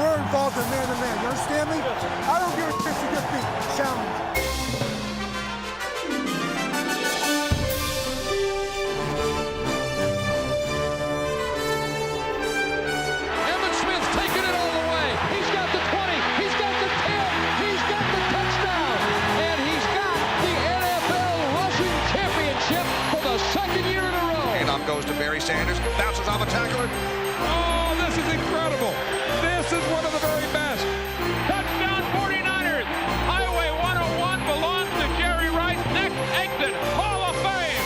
we're involved in man-to-man. You understand me? I don't give a shit to get beat. Challenge. Goes to Barry Sanders, bounces on the tackler. Oh, this is incredible. This is one of the very best. Touchdown 49ers. Highway 101 belongs to Jerry Rice. Next exit, Hall of Fame.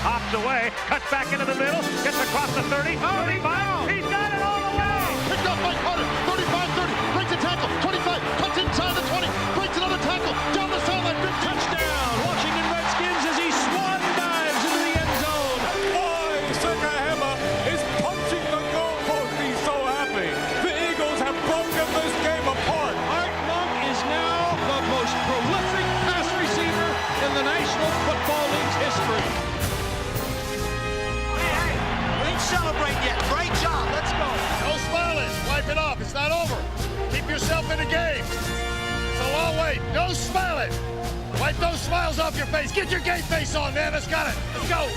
Hops away, cuts back into the middle, gets across the 30, 35. He's got it all the way. Picked up by Carter, 35-30, breaks a tackle, 25, cuts inside the 20, breaks another tackle, down the sideline, good touchdown. Washington Redskins as he swan dives into the end zone. Is punching the goalpost. He's so happy. The Eagles have broken this game apart. Art Monk is now the most prolific pass receiver in the National Football League's history. Hey, we ain't celebrating yet. Great job. Let's go. No smiling. Wipe it off. It's not over. Keep yourself in the game. It's a long way. No smiling. Wipe those smiles off your face. Get your game face on, man. Let's got it. Let's go.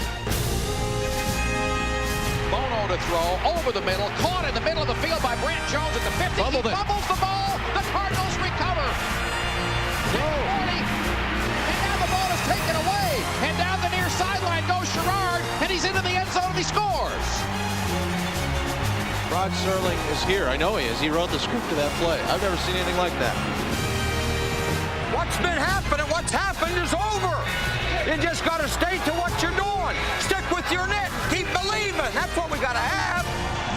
Bono to throw, over the middle, caught in the middle of the field by Brant Jones at the 50. He fumbles the ball. The Cardinals recover. 40. And now the ball is taken away. And down the near sideline goes Sherrard, and he's into the end zone and he scores. Rod Serling is here. I know he is. He wrote the script of that play. I've never seen anything like that. What's been happening? What's happened is over. You just got to stay to what you're doing. Stick with your net. Keep believing. That's what we got to have.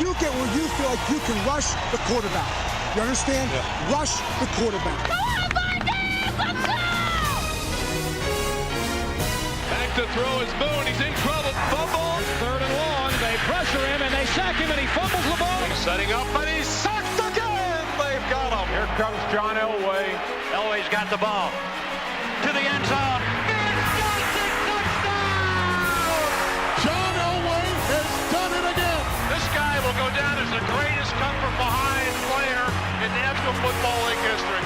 You get where you feel like you can rush the quarterback. You understand? Yeah. Rush the quarterback. Back to throw is Boone. He's in trouble. Fumble. Third and long. They pressure him and they sack him and he fumbles the ball. He's setting up, but he's sacked again. They've got him. Here comes John Elway. Elway's got the ball. To the end zone. John Elway has done it again. This guy will go down as the greatest come-from-behind player in National Football League history.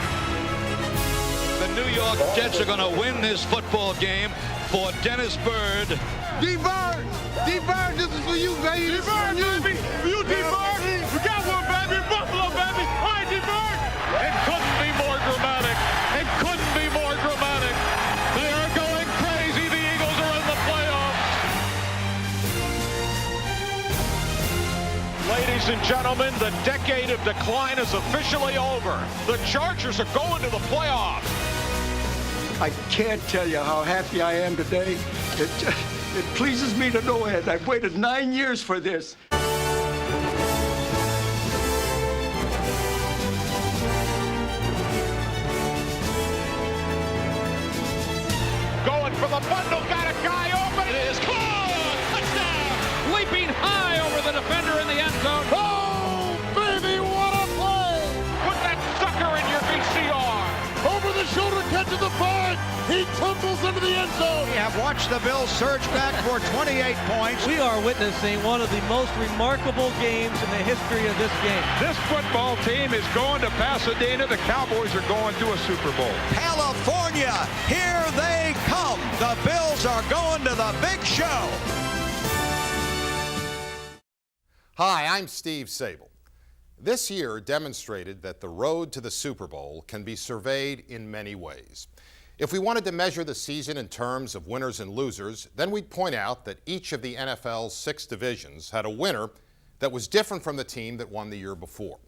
The New York Jets are going to win this football game for Dennis Byrd. D-Bird! D-Bird, this is for you, baby. D-Bird, baby! You, D-Bird! We got one, baby! Buffalo, baby! All right, D-Bird! It couldn't be more dramatic. It couldn't be more dramatic. They are going crazy. The Eagles are in the playoffs. Ladies and gentlemen, the decade of decline is officially over. The Chargers are going to the playoffs. I can't tell you how happy I am today. It pleases me to no end. I've waited 9 years for this. Going for the bundle, got a guy open. It is caught! Touchdown! Leaping high over the defender in the end zone. Oh, baby, what a play! Put that sucker in your VCR. Over the shoulder catch of the 5. He tumbles into the end zone. We have watched the Bills surge back for 28 points. We are witnessing one of the most remarkable games in the history of this game. This football team is going to Pasadena. The Cowboys are going to a Super Bowl. California, here they come. The Bills are going to the big show. Hi, I'm Steve Sable. This year demonstrated that the road to the Super Bowl can be surveyed in many ways. If we wanted to measure the season in terms of winners and losers, then we'd point out that each of the NFL's 6 divisions had a winner that was different from the team that won the year before.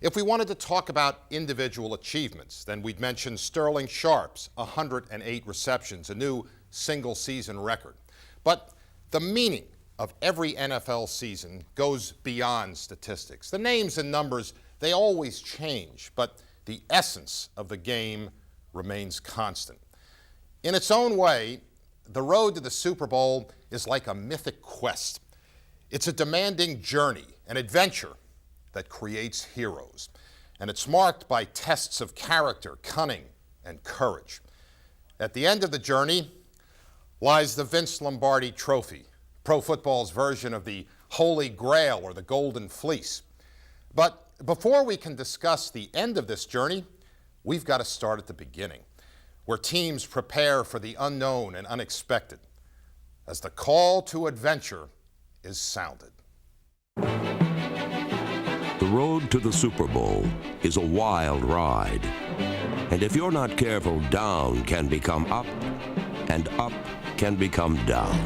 If we wanted to talk about individual achievements, then we'd mention Sterling Sharp's 108 receptions, a new single-season record. But the meaning of every NFL season goes beyond statistics. The names and numbers, they always change, but the essence of the game remains constant. In its own way, the road to the Super Bowl is like a mythic quest. It's a demanding journey, an adventure that creates heroes. And it's marked by tests of character, cunning, and courage. At the end of the journey lies the Vince Lombardi Trophy, pro football's version of the Holy Grail or the Golden Fleece. But before we can discuss the end of this journey, we've got to start at the beginning, where teams prepare for the unknown and unexpected, as the call to adventure is sounded. The road to the Super Bowl is a wild ride. And if you're not careful, down can become up, and up can become down.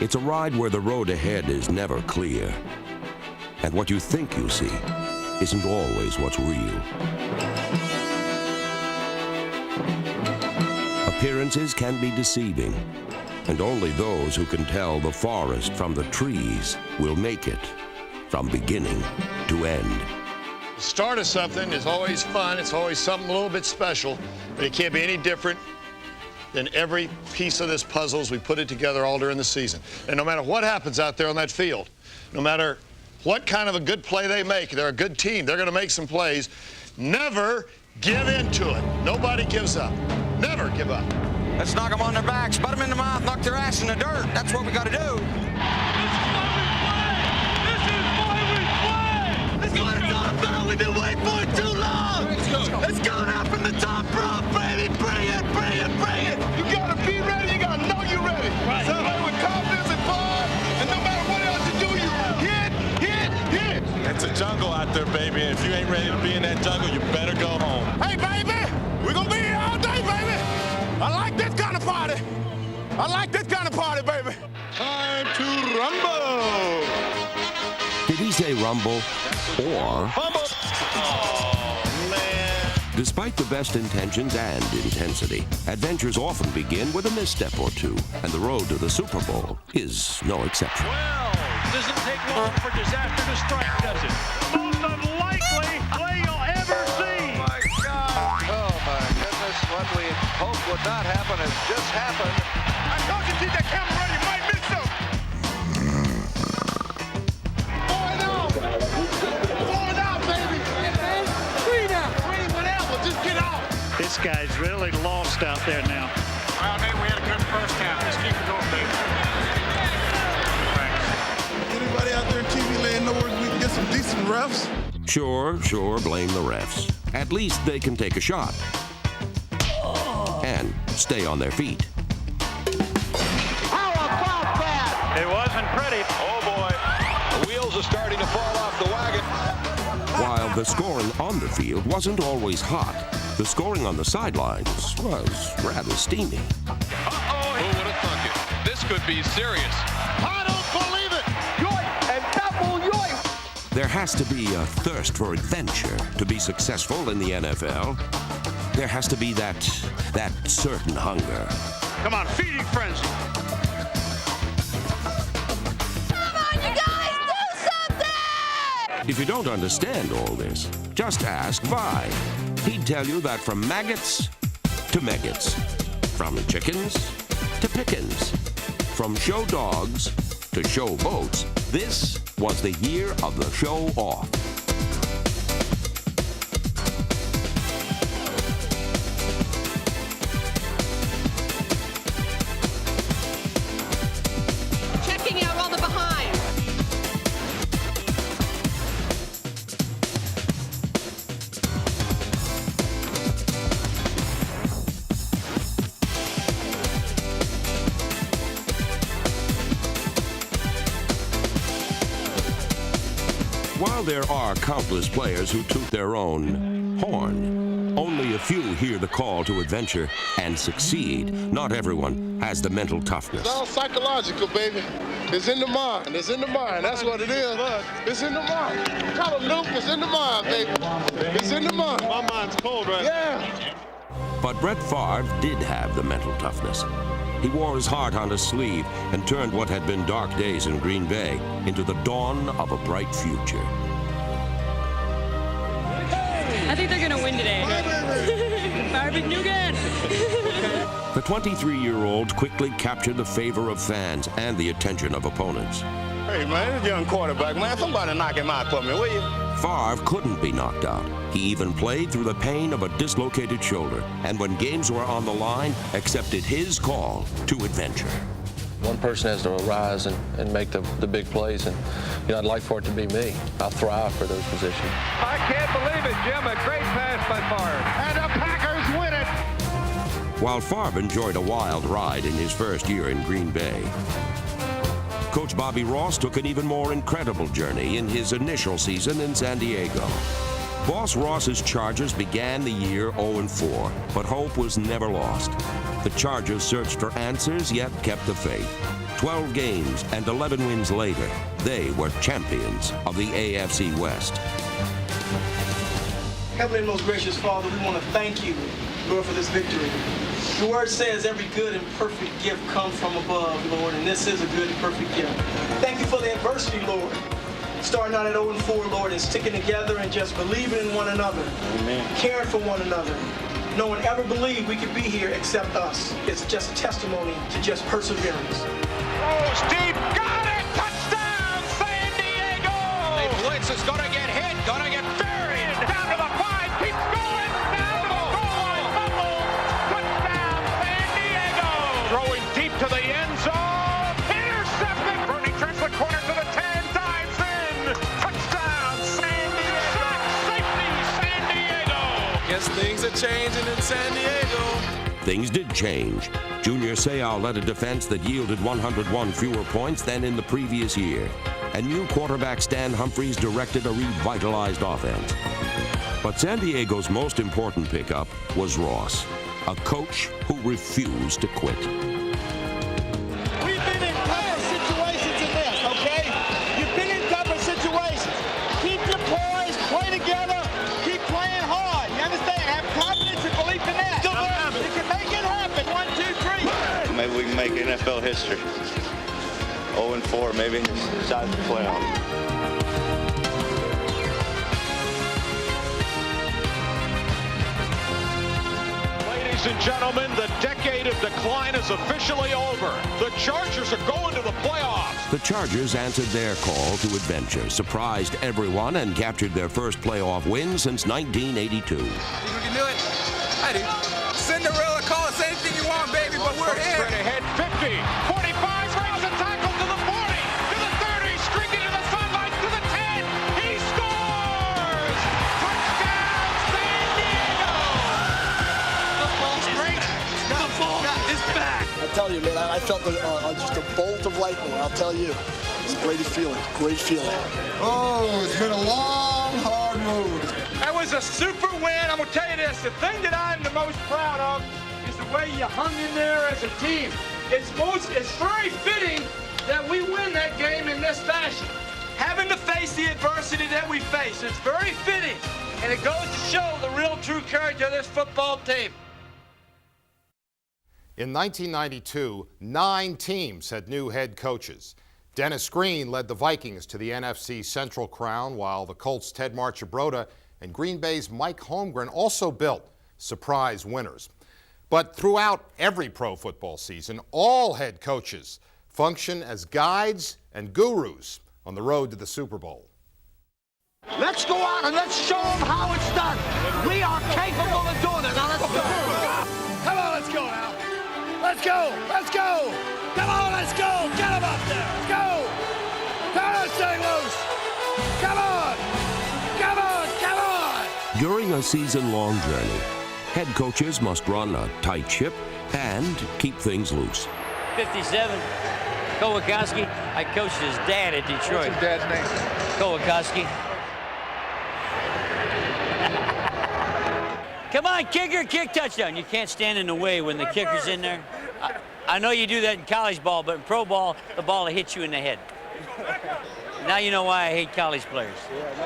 It's a ride where the road ahead is never clear. And what you think you see isn't always what's real. Appearances can be deceiving, and only those who can tell the forest from the trees will make it from beginning to end. The start of something is always fun. It's always something a little bit special, but it can't be any different than every piece of this puzzle as we put it together all during the season. And no matter what happens out there on that field, no matter what kind of a good play they make, they're a good team, they're going to make some plays. Never give in to it. Nobody gives up. Never give up. Let's knock them on their backs, butt them in the mouth, knock their ass in the dirt. That's what we got to do. We've been waiting for it too long. Let's go. Let's go now from the top rope, baby. Bring it, bring it, bring it. You gotta be ready. You gotta know you're ready. Right. Somebody with confidence and fun, and no matter what else you do, you hit. It's a jungle out there, baby. If you ain't ready to be in that jungle, you better go home. Hey, baby, we're gonna be here all day, baby. I like this kind of party. I like this kind of party, baby. Time to rumble. Did he say rumble or Humble. Oh, man. Despite the best intentions and intensity, adventures often begin with a misstep or two, and the road to the Super Bowl is no exception. Well, doesn't take long for disaster to strike, does it? Most unlikely play you'll ever see. Oh, my God. Oh, my goodness. What we hoped would not happen has just happened. I told you, keep that camera running. You might miss something. This guy's really lost out there now. Well, hey, we had a good first half. Let's keep it going, baby. Thanks. Anybody out there in TV land know where we can get some decent refs? Sure, blame the refs. At least they can take a shot and stay on their feet. How about that? It wasn't pretty. Oh, boy. The wheels are starting to fall off the wagon. While the scoring on the field wasn't always hot, the scoring on the sidelines was rather steamy. Uh-oh. Who would have thunk it? This could be serious. I don't believe it. Yoink and double yoink. There has to be a thirst for adventure to be successful in the NFL. There has to be that certain hunger. Come on, feeding frenzy. Come on, you guys, do something! If you don't understand all this, just ask Vi. He'd tell you that from maggots to maggots, from chickens to pickens, from show dogs to show boats, this was the year of the show off. Checking out on the behind. While there are countless players who toot their own horn, only a few hear the call to adventure and succeed. Not everyone has the mental toughness. It's all psychological, baby. It's in the mind. It's in the mind. That's what it is. It's in the mind. Tell them, Luke, it's in the mind, baby. It's in the mind. My mind's cold right now. Yeah. But Brett Favre did have the mental toughness. He wore his heart on his sleeve and turned what had been dark days in Green Bay into the dawn of a bright future. I think they're going to win today. Marvin Nugan. The 23-year-old quickly captured the favor of fans and the attention of opponents. Hey, man, this young quarterback, man, somebody knock him out for me, will you? Favre couldn't be knocked out. He even played through the pain of a dislocated shoulder, and when games were on the line, accepted his call to adventure. One person has to arise and make the big plays, and I'd like for it to be me. I thrive for those positions. I can't believe it, Jim. A great pass by Favre. And the Packers win it. While Favre enjoyed a wild ride in his first year in Green Bay, Coach Bobby Ross took an even more incredible journey in his initial season in San Diego. Boss Ross's Chargers began the year 0-4, but hope was never lost. The Chargers searched for answers, yet kept the faith. 12 games and 11 wins later, they were champions of the AFC West. Heavenly and most gracious Father, we want to thank you, Lord, for this victory. Your word says every good and perfect gift comes from above, Lord, and this is a good and perfect gift. Thank you for the adversity, Lord. Starting out at 0-4, Lord, and sticking together and just believing in one another. Amen. Caring for one another. No one ever believed we could be here except us. It's just a testimony to just perseverance. Oh, Steve got it! Touchdown, San Diego! The blitz is going to get hit, going to get buried. Down to the 5, keeps going. Down to the goal line, fumble. Touchdown, San Diego! Throwing deep to the end zone. Intercepted. Bernie Tressler corner to the 10. Dives in. Touchdown, San Diego! Safety, San Diego! Guess things are changing in San Diego. Things did change. Junior Seau led a defense that yielded 101 fewer points than in the previous year. And new quarterback Stan Humphries directed a revitalized offense. But San Diego's most important pickup was Ross, a coach who refused to quit. We've been in tougher situations than this, okay? You've been in tougher situations. Keep your poise, play together, keep playing hard. You understand? Have confidence and belief in that. You can make it happen. 1, 2, 3. Maybe we can make NFL history. 0-4, maybe inside the playoffs. Ladies and gentlemen, the decade of decline is officially over. The Chargers are going to the playoffs. The Chargers answered their call to adventure, surprised everyone, and captured their first playoff win since 1982. You can do it. I do. Cinderella, call us anything you want, baby, but we're here. Straight ahead, 50, 45, breaks a tackle to the 40, to the 30, streaking to the sideline, to the 10. He scores! Touchdown, San Diego! The ball is back. I tell you, man, I felt just a bolt of lightning, I'll tell you. It's a great feeling, great feeling. Oh, it's been a long, hard road. That was a super win. I'm going to tell you this. The thing that I'm the most proud of is the way you hung in there as a team. It's very fitting that we win that game in this fashion. Having to face the adversity that we face. It's very fitting. And it goes to show the real true character of this football team. In 1992, 9 teams had new head coaches. Dennis Green led the Vikings to the NFC Central crown, while the Colts' Ted Marchibroda and Green Bay's Mike Holmgren also built surprise winners. But throughout every pro football season, all head coaches function as guides and gurus on the road to the Super Bowl. Let's go out and let's show them how it's done. We are capable of doing it. Now let's go. Come on, let's go now. Let's go. Let's go. Come on, let's go. Get them up there. Go. Turn this thing loose. Come on. Come on. Come on. During a season-long journey, head coaches must run a tight ship and keep things loose. 57, Kowalkowski. I coached his dad at Detroit. What's his dad's name? Kowalkowski. Come on, kicker, kick touchdown. You can't stand in the way when the kicker's in there. I know you do that in college ball, but in pro ball, the ball will hit you in the head. Now you know why I hate college players.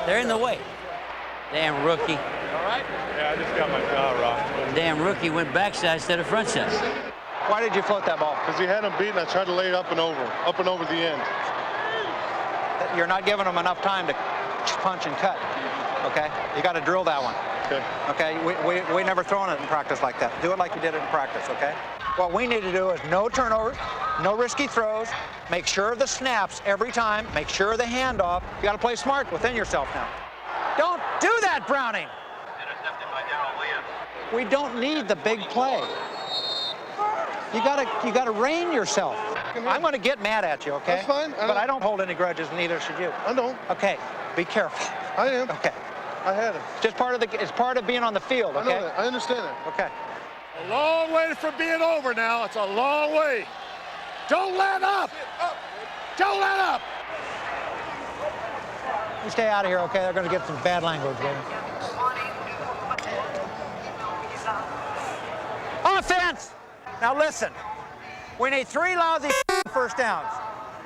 They're in the way. Damn rookie. All right? Yeah, I just got my jaw rocked. Damn rookie went backside instead of front side. Why did you float that ball? Because he had him beaten. I tried to lay it up and over the end. You're not giving them enough time to punch and cut, okay? You got to drill that one. Okay, we never thrown it in practice like that. Do it like you did it in practice, okay? What we need to do is no turnovers, no risky throws, make sure of the snaps every time, make sure of the handoff. You got to play smart within yourself now. Don't do that, Browning. We don't need the big play. You gotta rein yourself. I'm going to get mad at you, okay? That's fine. But I don't hold any grudges, neither should you. I don't. Okay, be careful. I am. Okay. I had it. It's just it's part of being on the field, okay? I know that. I understand that. Okay. A long way from being over now. It's a long way. Don't let up. Don't let up. You stay out of here, okay? They're going to get some bad language, baby. Offense! Now listen, we need 3 lousy first downs.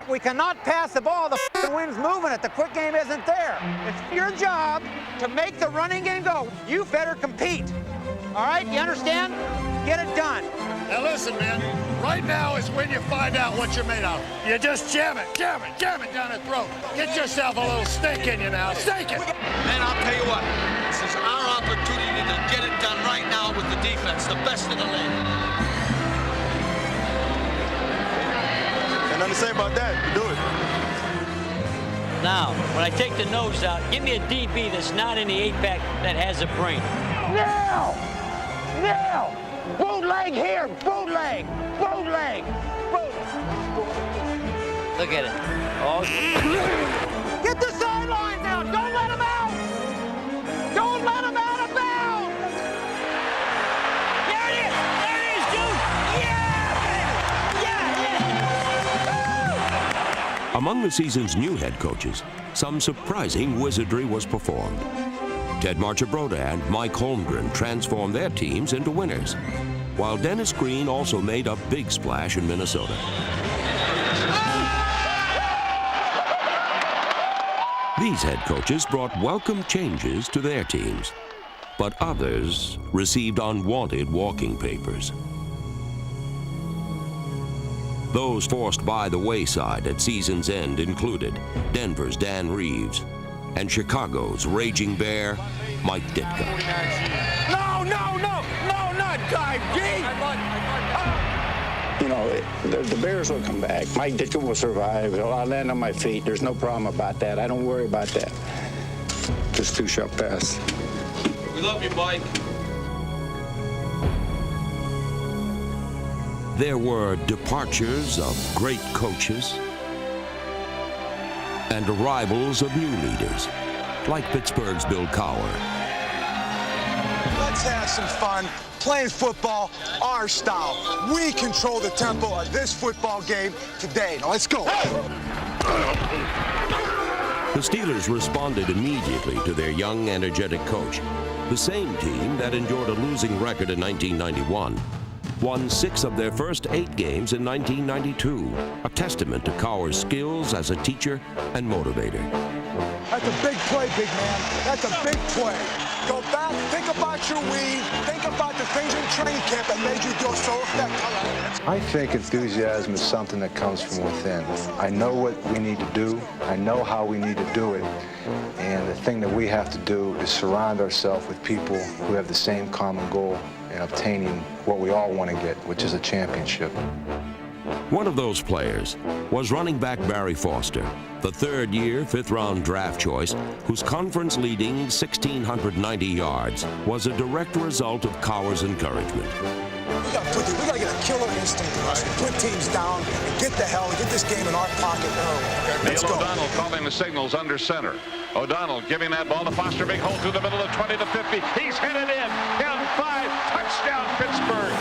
We cannot pass the ball. The wind's moving it. The quick game isn't there. It's your job to make the running game go. You better compete. All right? You understand? Get it done. Now listen, man. Right now is when you find out what you're made of. You just jam it down the throat. Get yourself a little steak in you now. Steak it. Man, I'll tell you what. This is our opportunity to get it done right now with the defense, the best in the league. Nothing to say about that. Do it. Now, when I take the nose out, give me a DB that's not in the 8-pack that has a brain. Now! Bootleg here! Bootleg! Look at it. Oh. Get the sideline now! Don't let him out! Don't let him out of bounds! There it is, dude! Yeah, baby! Yeah! Among the season's new head coaches, some surprising wizardry was performed. Ted Marchibroda and Mike Holmgren transformed their teams into winners, while Dennis Green also made a big splash in Minnesota. These head coaches brought welcome changes to their teams, but others received unwanted walking papers. Those forced by the wayside at season's end included Denver's Dan Reeves and Chicago's Raging Bear, Mike Ditka. No, not dive, G! You know, the Bears will come back. Mike Ditka will survive. I'll land on my feet. There's no problem about that. I don't worry about that. This too shall pass. We love you, Mike. There were departures of great coaches and arrivals of new leaders, like Pittsburgh's Bill Cowher. Let's have some fun playing football our style. We control the tempo of this football game today. Now let's go. The Steelers responded immediately to their young, energetic coach. The same team that endured a losing record in 1991 won 6 of their first 8 games in 1992, a testament to Cowher's skills as a teacher and motivator. That's a big play, big man. That's a big play. Go back, think about your weave, think about the things in training camp that made you go so effective. I think enthusiasm is something that comes from within. I know what we need to do. I know how we need to do it. And the thing that we have to do is surround ourselves with people who have the same common goal in obtaining what we all want to get, which is a championship. One of those players was running back Barry Foster, the third-year, fifth-round draft choice, whose conference-leading 1,690 yards was a direct result of Cowher's encouragement. We gotta get a killer instinct in us. Put teams down and get this game in our pocket early. Let's go. O'Donnell calling the signals under center. O'Donnell giving that ball to Foster, big hole through the middle of 20 to 50. He's headed in. Down 5, touchdown Pittsburgh.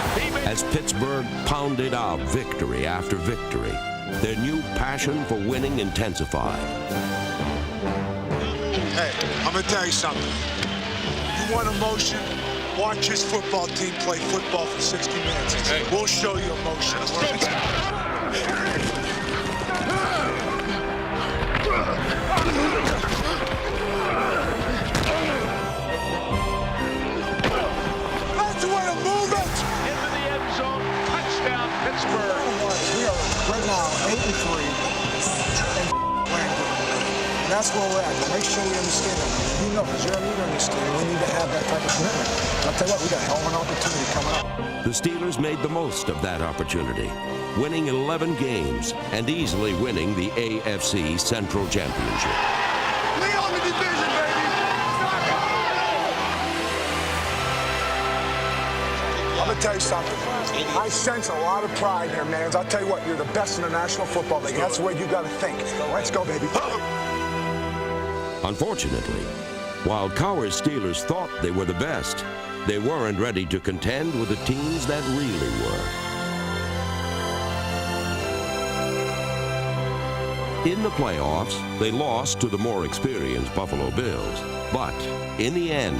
As Pittsburgh pounded out victory after victory, their new passion for winning intensified. Hey, I'm gonna tell you something. You want emotion? Watch this football team play football for 60 minutes. Hey. We'll show you emotion. That's the way to move it! Into the end zone, touchdown Pittsburgh. We are right now 8-3, and that's where we're at. Make sure we understand that. You know, because you're a leader in this team, we need to have that type of commitment. I'll tell you what, we got a hell of an opportunity coming up. The Steelers made the most of that opportunity, winning 11 games and easily winning the AFC Central Championship. We own the division, baby! I'm me tell you something. I sense a lot of pride here, man. I'll tell you what, you're the best in the National Football League. That's the way you got to think. Let's go, baby. Unfortunately, while coward Steelers thought they were the best, they weren't ready to contend with the teams that really were. In the playoffs, they lost to the more experienced Buffalo Bills. But in the end,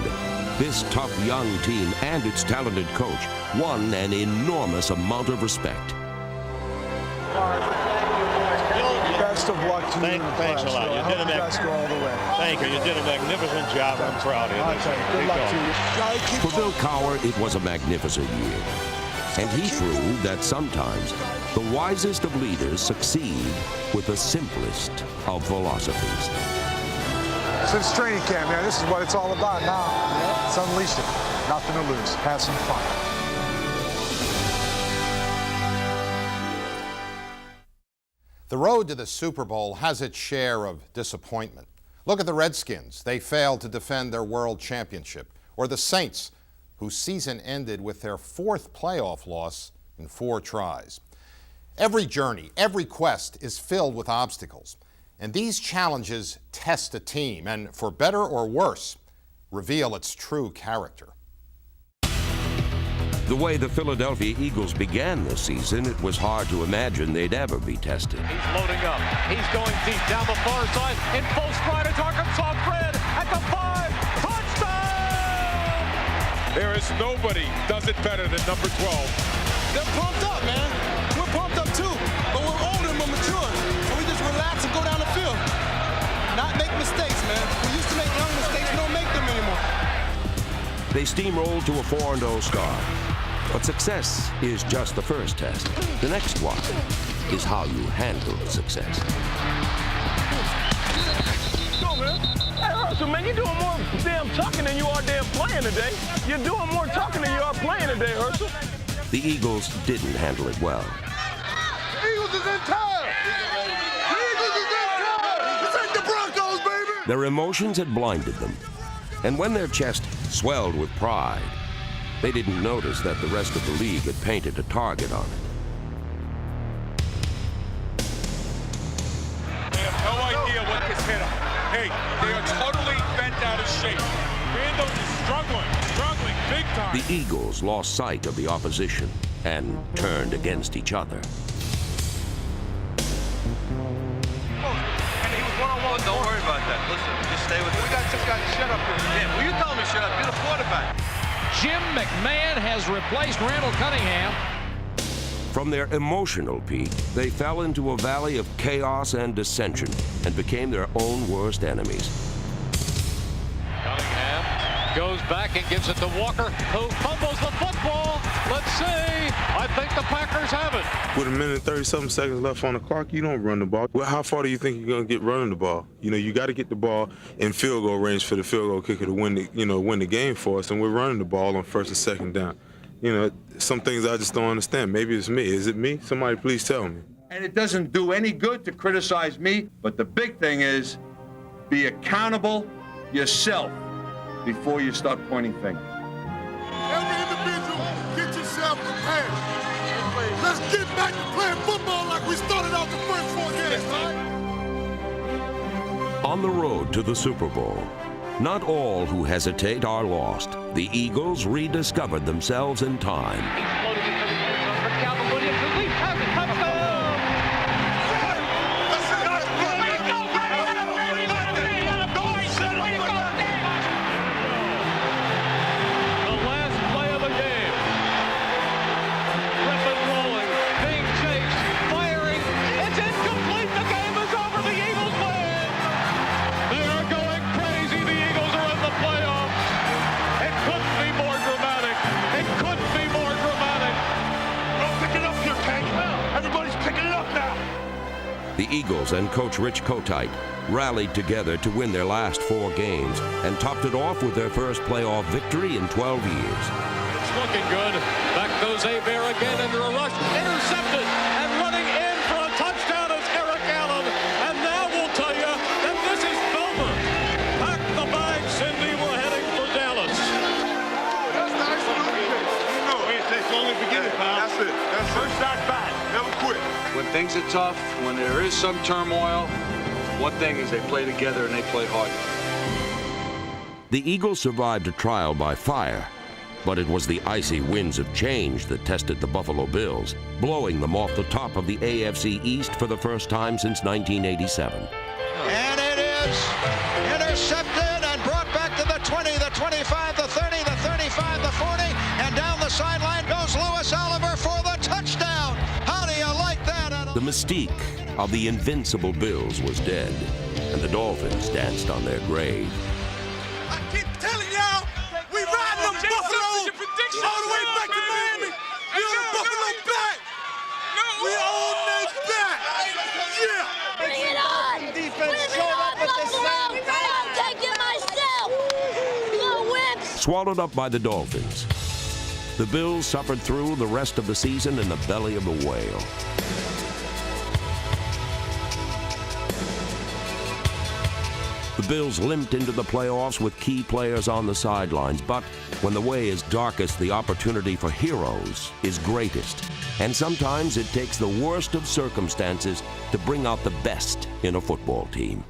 this tough young team and its talented coach won an enormous amount of respect. Best of luck to you. Thanks a lot. You did all the way. Thank you. You did a magnificent job. I'm proud of you. Good luck to you. For Bill Cowher, it was a magnificent year. And he proved that sometimes the wisest of leaders succeed with the simplest of philosophies. Since training camp, man, this is what it's all about now. Let's unleash it. Nothing to lose. Have some fun. The road to the Super Bowl has its share of disappointment. Look at the Redskins. They failed to defend their world championship. Or the Saints, whose season ended with their 4th playoff loss in 4 tries. Every journey, every quest is filled with obstacles. And these challenges test a team and, for better or worse, reveal its true character. The way the Philadelphia Eagles began this season, it was hard to imagine they'd ever be tested. He's loading up. He's going deep down the far side. In full stride, it's Arkansas Fred at the 5. Touchdown! There is nobody does it better than number 12. They're pumped up, man. We're pumped up too, but we're older and we're mature. So we just relax and go down the field. Not make mistakes, man. We used to make young mistakes. We don't make them anymore. They steamrolled to a 4-0 start. But success is just the first test. The next one is how you handle success. Go, man. Hey, Russell, man, you're doing more damn talking than you are damn playing today. You're doing more talking than you are playing today, Herschel. The Eagles didn't handle it well. Eagles is in town! The Eagles is in town! This ain't the Broncos, baby! Their emotions had blinded them. And when their chest swelled with pride, they didn't notice that the rest of the league had painted a target on it. They have no idea what just hit them. Hey, they are totally bent out of shape. Randall is struggling big time. The Eagles lost sight of the opposition and turned against each other. And he was one-on-one. Don't worry about that. Listen, just stay with me. We got this guy to shut up here. Yeah, well, you tell him to shut up. You're the quarterback. Jim McMahon has replaced Randall Cunningham. From their emotional peak, they fell into a valley of chaos and dissension and became their own worst enemies. Cunningham goes back and gives it to Walker, who fumbles the football. Let's see. I think the Packers have it. With a minute and 30-something seconds left on the clock, you don't run the ball. Well, how far do you think you're going to get running the ball? You know, you got to get the ball in field goal range for the field goal kicker to win the game for us, and we're running the ball on 1st and 2nd down. You know, some things I just don't understand. Maybe it's me. Is it me? Somebody please tell me. And it doesn't do any good to criticize me, but the big thing is be accountable yourself before you start pointing fingers. Every individual, get yourself prepared. Let's get back to playing football like we started out the first 4 games, right? On the road to the Super Bowl, not all who hesitate are lost. The Eagles rediscovered themselves in time. The Eagles and coach Rich Kotite rallied together to win their last 4 games and topped it off with their first playoff victory in 12 years. It's looking good. Back goes Hebert again under a rush. Intercepted and running in for a touchdown is Eric Allen. And now we'll tell you that this is over. Pack the bag, Cindy. We're heading for Dallas. That's nice. You know, things are tough, when there is some turmoil, one thing is they play together and they play hard. The Eagles survived a trial by fire, but it was the icy winds of change that tested the Buffalo Bills, blowing them off the top of the AFC East for the first time since 1987. And it is intercepted and brought back to the 20, the 25, the 30, the 35, the 40, and down the sideline goes Lewis Oliver for the touchdown. How do you like that? The mystique of the invincible Bills was dead, and the Dolphins danced on their grave. I keep telling y'all, we riding them Buffalo all the way back to Miami. We on the Buffalo back. We on their back. Yeah. Bring it on! Defense showed up at the same time. I'm taking myself! You whips! Swallowed up by the Dolphins, the Bills suffered through the rest of the season in the belly of the whale. The Bills limped into the playoffs with key players on the sidelines, but when the way is darkest, the opportunity for heroes is greatest. And sometimes it takes the worst of circumstances to bring out the best in a football team.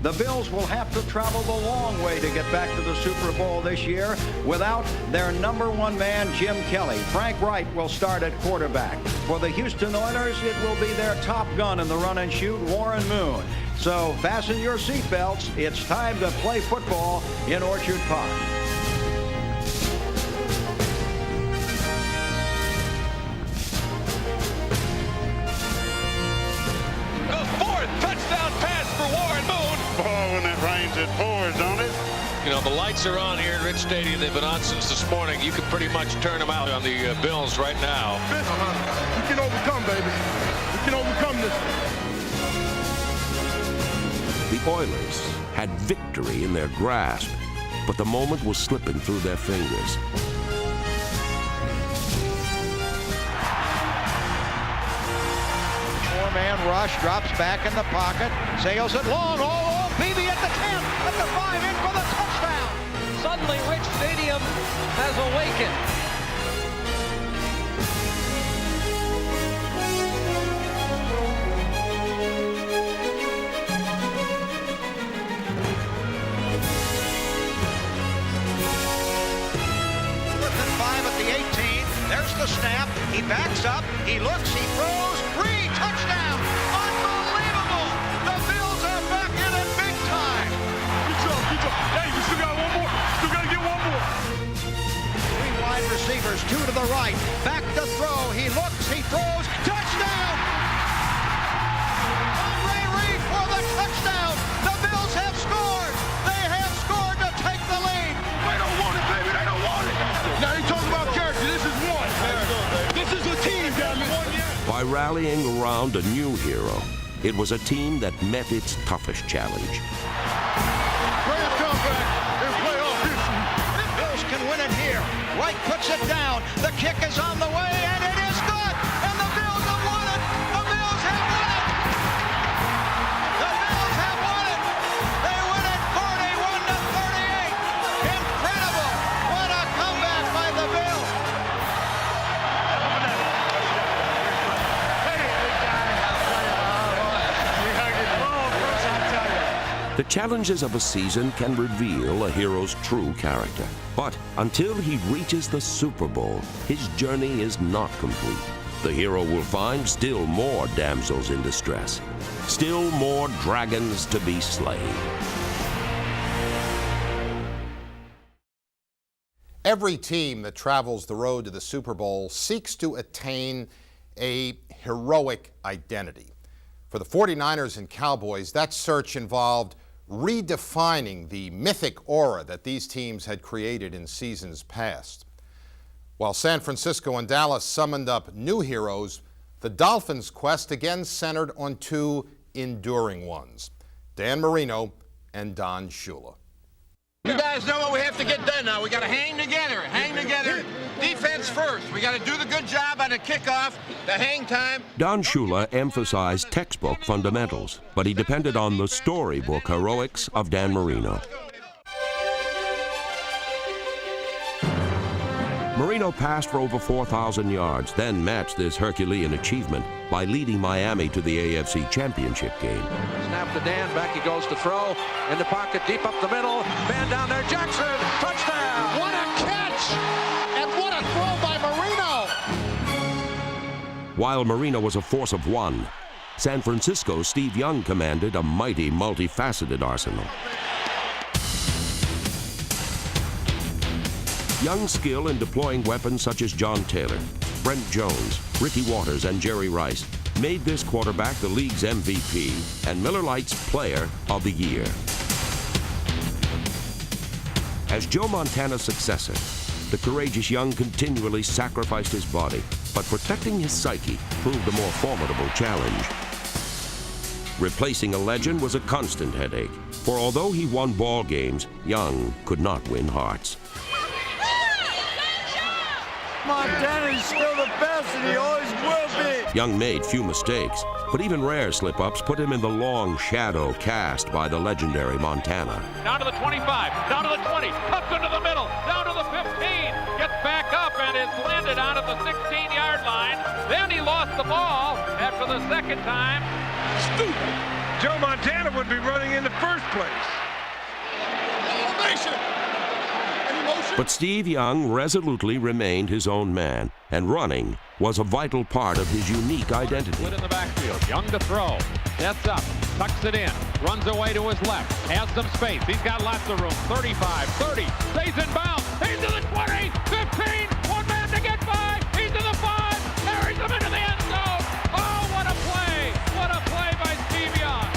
The Bills will have to travel the long way to get back to the Super Bowl this year without their #1 man, Jim Kelly. Frank Wright will start at quarterback. For the Houston Oilers, it will be their top gun in the run and shoot, Warren Moon. So fasten your seatbelts. It's time to play football in Orchard Park. When it rains, it pours, don't it? You know, the lights are on here at Rich Stadium. They've been on since this morning. You can pretty much turn them out on the Bills right now. We can overcome, baby. We can overcome this. The Oilers had victory in their grasp, but the moment was slipping through their fingers. Four-man rush, drops back in the pocket, sails it long, Beebe at the 10, at the 5, in for the touchdown. Suddenly, Rich Stadium has awakened. Within 5 at the 18, there's the snap, he backs up, he looks, he throws, Reed, touchdown. Unbelievable! The Bills are back in it big time. Good job, good job. Hey, we still got one more. Still got to get one more. 3 wide receivers, 2 to the right, back to throw, he looks, he throws, touchdown! Andre Reed for the touchdown. The Bills have scored. They have scored to take the lead. They don't want it, baby. They don't want it. Now you talking about character. This is one. This is a team, damn it. By rallying around a new hero, it was a team that met its toughest challenge. Great comeback in playoff history. The Bills can win it here. Wright puts it down. The kick is on the way, and it is good. And the Bills have won it. The Bills have won it. The Bills have won it. They win it 41-38. Incredible. What a comeback by the Bills. The challenges of a season can reveal a hero's true character. But until he reaches the Super Bowl, his journey is not complete. The hero will find still more damsels in distress, still more dragons to be slain. Every team that travels the road to the Super Bowl seeks to attain a heroic identity. For the 49ers and Cowboys, that search involved redefining the mythic aura that these teams had created in seasons past. While San Francisco and Dallas summoned up new heroes, the Dolphins' quest again centered on 2 enduring ones, Dan Marino and Don Shula. You guys know what we have to get done now. We got to hang together. Defense first. We got to do the good job on the kickoff, the hang time. Don Shula emphasized textbook fundamentals, but he depended on the storybook heroics of Dan Marino. Marino passed for over 4,000 yards, then matched this Herculean achievement by leading Miami to the AFC Championship game. Snap to Dan, back he goes to throw. In the pocket, deep up the middle. Man down there, Jackson, touchdown! What a catch! And what a throw by Marino! While Marino was a force of one, San Francisco's Steve Young commanded a mighty, multifaceted arsenal. Young's skill in deploying weapons such as John Taylor, Brent Jones, Ricky Watters, and Jerry Rice made this quarterback the league's MVP and Miller Lite's Player of the Year. As Joe Montana's successor, the courageous Young continually sacrificed his body, but protecting his psyche proved a more formidable challenge. Replacing a legend was a constant headache, for although he won ball games, Young could not win hearts. Montana is still the best, and he always will be. Young made few mistakes, but even rare slip-ups put him in the long shadow cast by the legendary Montana. Down to the 25, down to the 20, up into the middle, down to the 15, gets back up and is landed out of the 16-yard line. Then he lost the ball after the second time. Stupid. Joe Montana would be running in the first place. Elevation. But Steve Young resolutely remained his own man, and running was a vital part of his unique identity. Split in the backfield, Young to throw, sets up, tucks it in, runs away to his left, has some space, he's got lots of room, 35, 30, stays in bounds, he's to the 20, 15, one man to get by, he's to the 5, carries him into the end zone. Oh, what a play by Steve Young.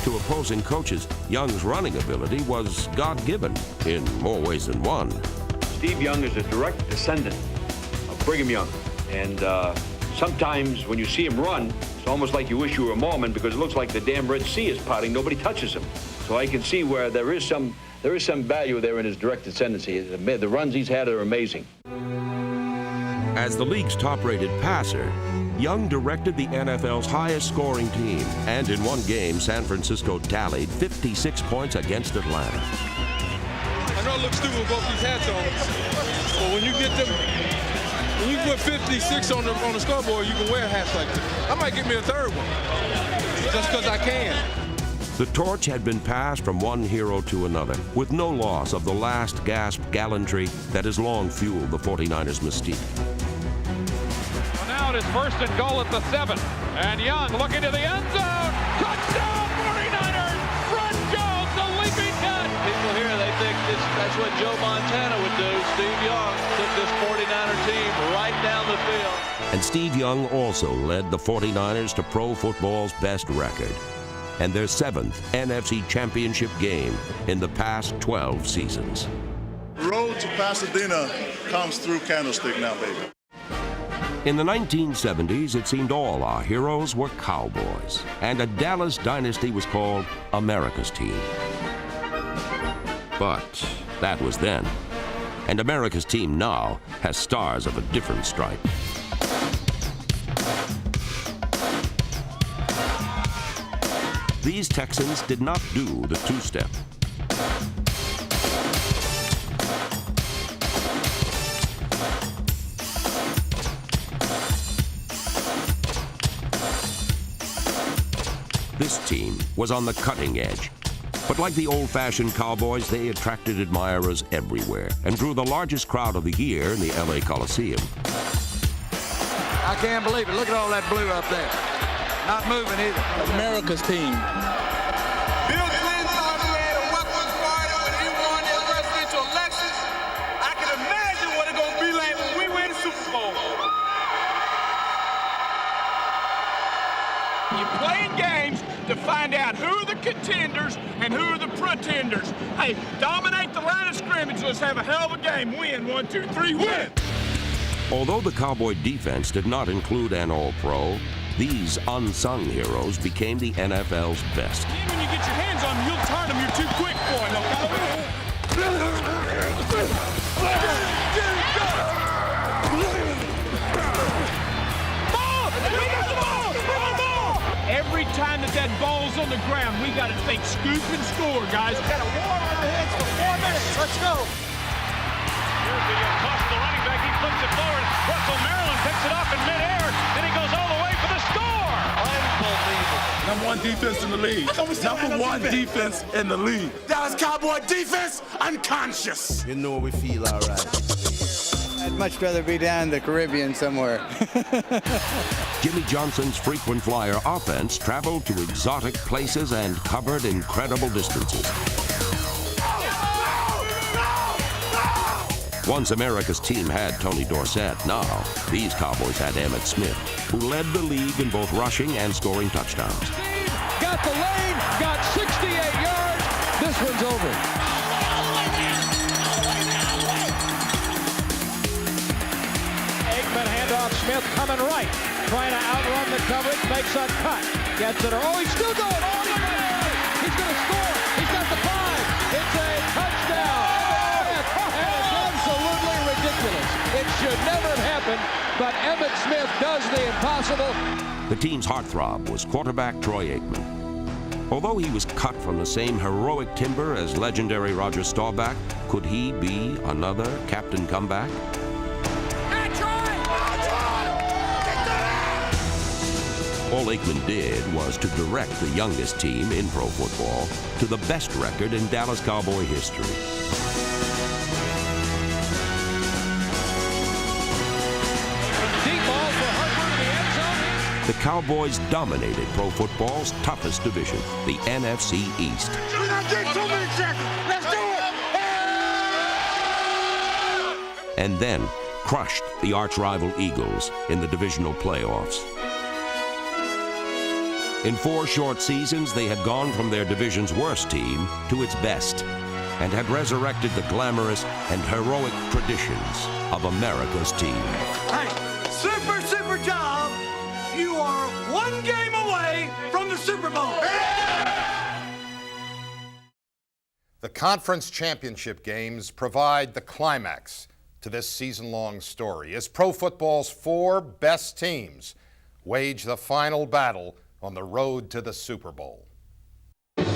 To opposing coaches, Young's running ability was God-given in more ways than one. Steve Young is a direct descendant of Brigham Young. And sometimes when you see him run, it's almost like you wish you were a Mormon because it looks like the damn Red Sea is parting. Nobody touches him. So I can see where there is some value there in his direct descendancy. The runs he's had are amazing. As the league's top-rated passer, Young directed the NFL's highest-scoring team, and in one game, San Francisco tallied 56 points against Atlanta. I know it looks stupid with both these hats on, but when you get them, when you put 56 on the scoreboard, you can wear hats like this. I might get me a third one, just because I can. The torch had been passed from one hero to another, with no loss of the last gasp gallantry that has long fueled the 49ers' mystique. Now it is first and goal at the 7, and Young looking to the end zone. Touchdown 49ers! Brent Jones, the leaping cut. People here, they think that's what Joe Montana would do. Steve Young took this 49er team right down the field. And Steve Young also led the 49ers to pro football's best record and their 7th NFC Championship game in the past 12 seasons. The road to Pasadena comes through Candlestick now, baby. In the 1970s, it seemed all our heroes were Cowboys, and a Dallas dynasty was called America's team. But that was then. And America's team now has stars of a different stripe. These Texans did not do the two-step. This team was on the cutting edge. But like the old-fashioned Cowboys, they attracted admirers everywhere and drew the largest crowd of the year in the LA Coliseum. I can't believe it. Look at all that blue up there. Not moving either. America's team. Bill Clinton thought he had a weapons party when he won his presidential election. I can imagine what it's going to be like when we win the Super Bowl. You're playing games to find out who are the contenders and who are the pretenders. Hey, dominate the line of scrimmage. Let's have a hell of a game. Win. 1, 2, 3, win. Although the Cowboy defense did not include an All-Pro, these unsung heroes became the NFL's best. When you get your hands on them, you'll turn them. You're too quick for them. Every time that ball's on the ground, we got to think scoop and score, guys. We've got a war on our hands for 4 minutes. Let's go. Here's the Shoots it forward. Russell Maryland picks it up in midair. Then he goes all the way for the score. Unbelievable. Number one defense in the league. Number one defense in the league. Dallas Cowboy defense, unconscious. You know we feel all right. I'd much rather be down in the Caribbean somewhere. Jimmy Johnson's frequent flyer offense traveled to exotic places and covered incredible distances. Once America's team had Tony Dorsett, now these Cowboys had Emmitt Smith, who led the league in both rushing and scoring touchdowns. Got the lane, got 68 yards. This one's over. Aikman handoff, Smith coming right, trying to outrun the coverage, makes a cut, gets it. Oh, he's still going all the way. He's going to score. He's got the 5. It's a touchdown. Absolutely ridiculous. It should never have happened, but Emmitt Smith does the impossible. The team's heartthrob was quarterback Troy Aikman. Although he was cut from the same heroic timber as legendary Roger Staubach, could he be another Captain Comeback? All Aikman did was to direct the youngest team in pro football to the best record in Dallas Cowboy history. The Cowboys dominated pro football's toughest division, the NFC East. We got 2 minutes left. Let's do it. And then crushed the arch-rival Eagles in the divisional playoffs. In 4 short seasons, they had gone from their division's worst team to its best and had resurrected the glamorous and heroic traditions of America's team. Hey, super job. You are 1 game away from the Super Bowl. The conference championship games provide the climax to this season-long story as pro football's 4 best teams wage the final battle on the road to the Super Bowl. Good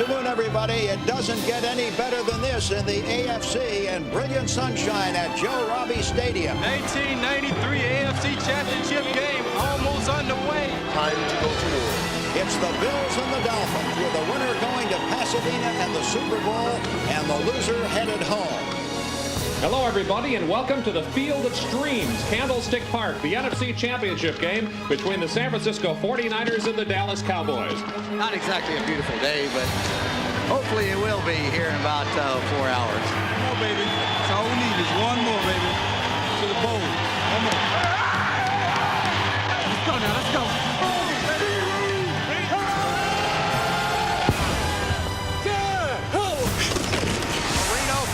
afternoon, everybody. It doesn't get any better than this in the AFC and brilliant sunshine at Joe Robbie Stadium. 1993 AFC Championship game almost underway. Time to go to war. It's the Bills and the Dolphins, with the winner going to Pasadena and the Super Bowl, and the loser headed home. Hello, everybody, and welcome to the Field of Streams, Candlestick Park, the NFC Championship game between the San Francisco 49ers and the Dallas Cowboys. Not exactly a beautiful day, but hopefully it will be here in about 4 hours. Come on, baby. That's all we need is one more, baby, to the bowl. One more. Let's go now. Let's go.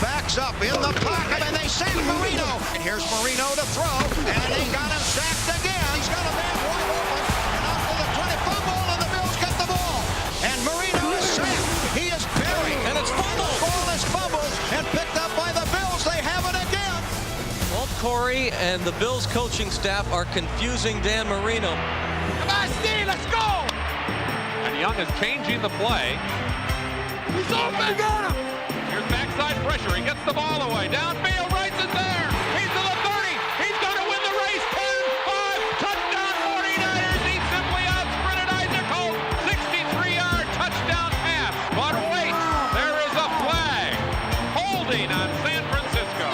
Backs up in the pocket, and they sack Marino. And here's Marino to throw, and they got him sacked again. He's got a man wide open, and out to the 20 fumble, and the Bills get the ball. And Marino is sacked. He is buried, and it's fumbled. The ball is fumbled and picked up by the Bills. They have it again. Well, Corey and the Bills coaching staff are confusing Dan Marino. Come on, Steve, let's go. And Young is changing the play. He's open. Got him. Here's backside pressure. He gets the ball away. Downfield, Rice is there. He's to the 30. He's going to win the race. 10-5. Touchdown 49ers. He simply out-sprinted Isaac Holt. 63-yard touchdown pass. But wait, there is a flag. Holding on San Francisco.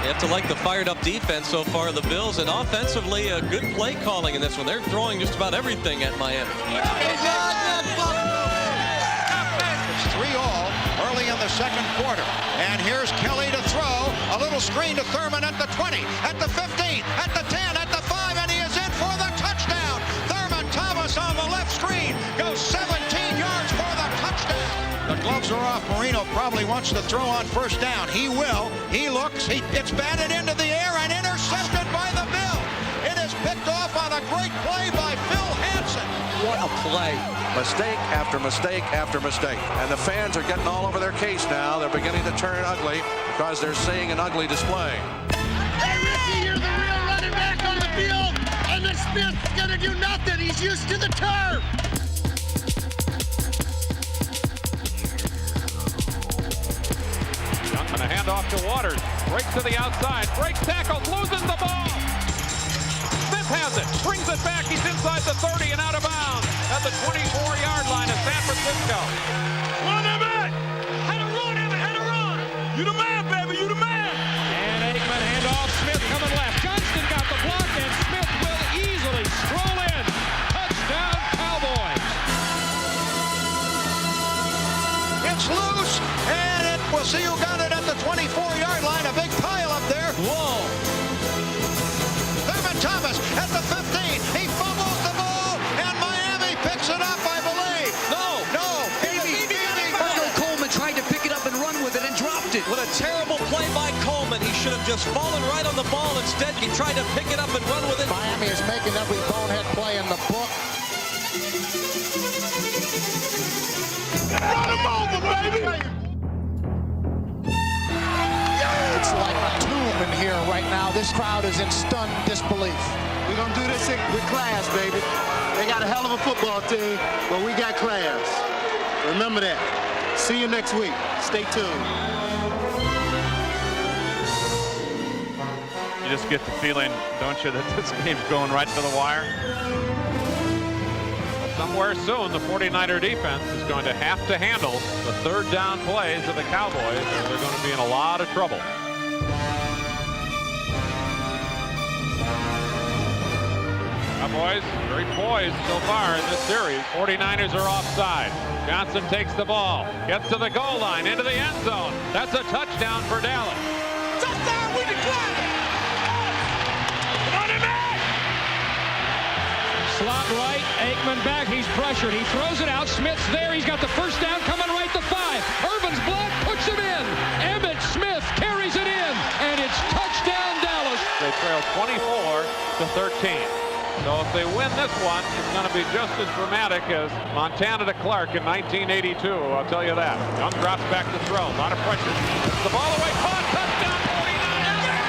You have to like the fired-up defense so far of the Bills, and offensively, a good play calling in this one. They're throwing just about everything at Miami. It's 3-all early in the second quarter. And here's Kelly to throw. A little screen to Thurman at the 20, at the 15, at the 10, at the 5, and he is in for the touchdown. Thurman Thomas on the left screen goes 17 yards for the touchdown. The gloves are off. Marino probably wants to throw on first down. He will. He looks. It's batted into the air and intercepted by the Bills. It is picked off on a great play by Phil Hansen. What a play. Mistake after mistake after mistake. And the fans are getting all over their case now. They're beginning to turn ugly because they're seeing an ugly display. Hey, Ricky, you're the real running back on the field, and Emmitt Smith's gonna do nothing. He's used to the turf. Johnson, a handoff to Waters. Breaks to the outside. Breaks tackles. Loses the ball. Smith has it. Brings it back. He's inside the 30 and out of bounds at the 24-yard line of San Francisco. Run, Emmitt! Had a run, Emmitt! Had a run! You the man, baby! You the man! And Aikman handoff. Smith coming left. Johnston got the block, and Smith will easily stroll in. Touchdown, Cowboys. It's loose, and we'll see who got it at the 24-yard line. A big pile up there. Whoa. Thurman Thomas at the 15. He fumbles the ball, and Miami picks it up, I believe. No. Marco Coleman tried to pick it up and run with it and dropped it. What a terrible play by Coleman. He should have just fallen right on the ball. Instead, he tried to pick it up and run with it. Miami is making every bonehead play in the book. Run him over, baby! It's like a tomb in here right now. This crowd is in stunned disbelief. We're going to do this with class, baby. They got a hell of a football team, but we got class. Remember that. See you next week. Stay tuned. You just get the feeling, don't you, that this game's going right to the wire? Somewhere soon, the 49er defense is going to have to handle the third down plays of the Cowboys, and they're going to be in a lot of trouble. Cowboys very poised so far in this series. 49ers are offside. Johnson takes the ball, gets to the goal line, into the end zone. That's a touchdown for Dallas. Touchdown, we declare it! Run him back! Slot right, Aikman back, he's pressured, he throws it out, Smith's there, he's got the first down coming right to 5. Urban's block puts him in. Emmitt Smith carries it in, and it's touchdown Dallas. They trail 24-13. So if they win this one, it's going to be just as dramatic as Montana to Clark in 1982, I'll tell you that. Young drops back to throw, a lot of pressure. Gets the ball away, caught, touchdown 49ers!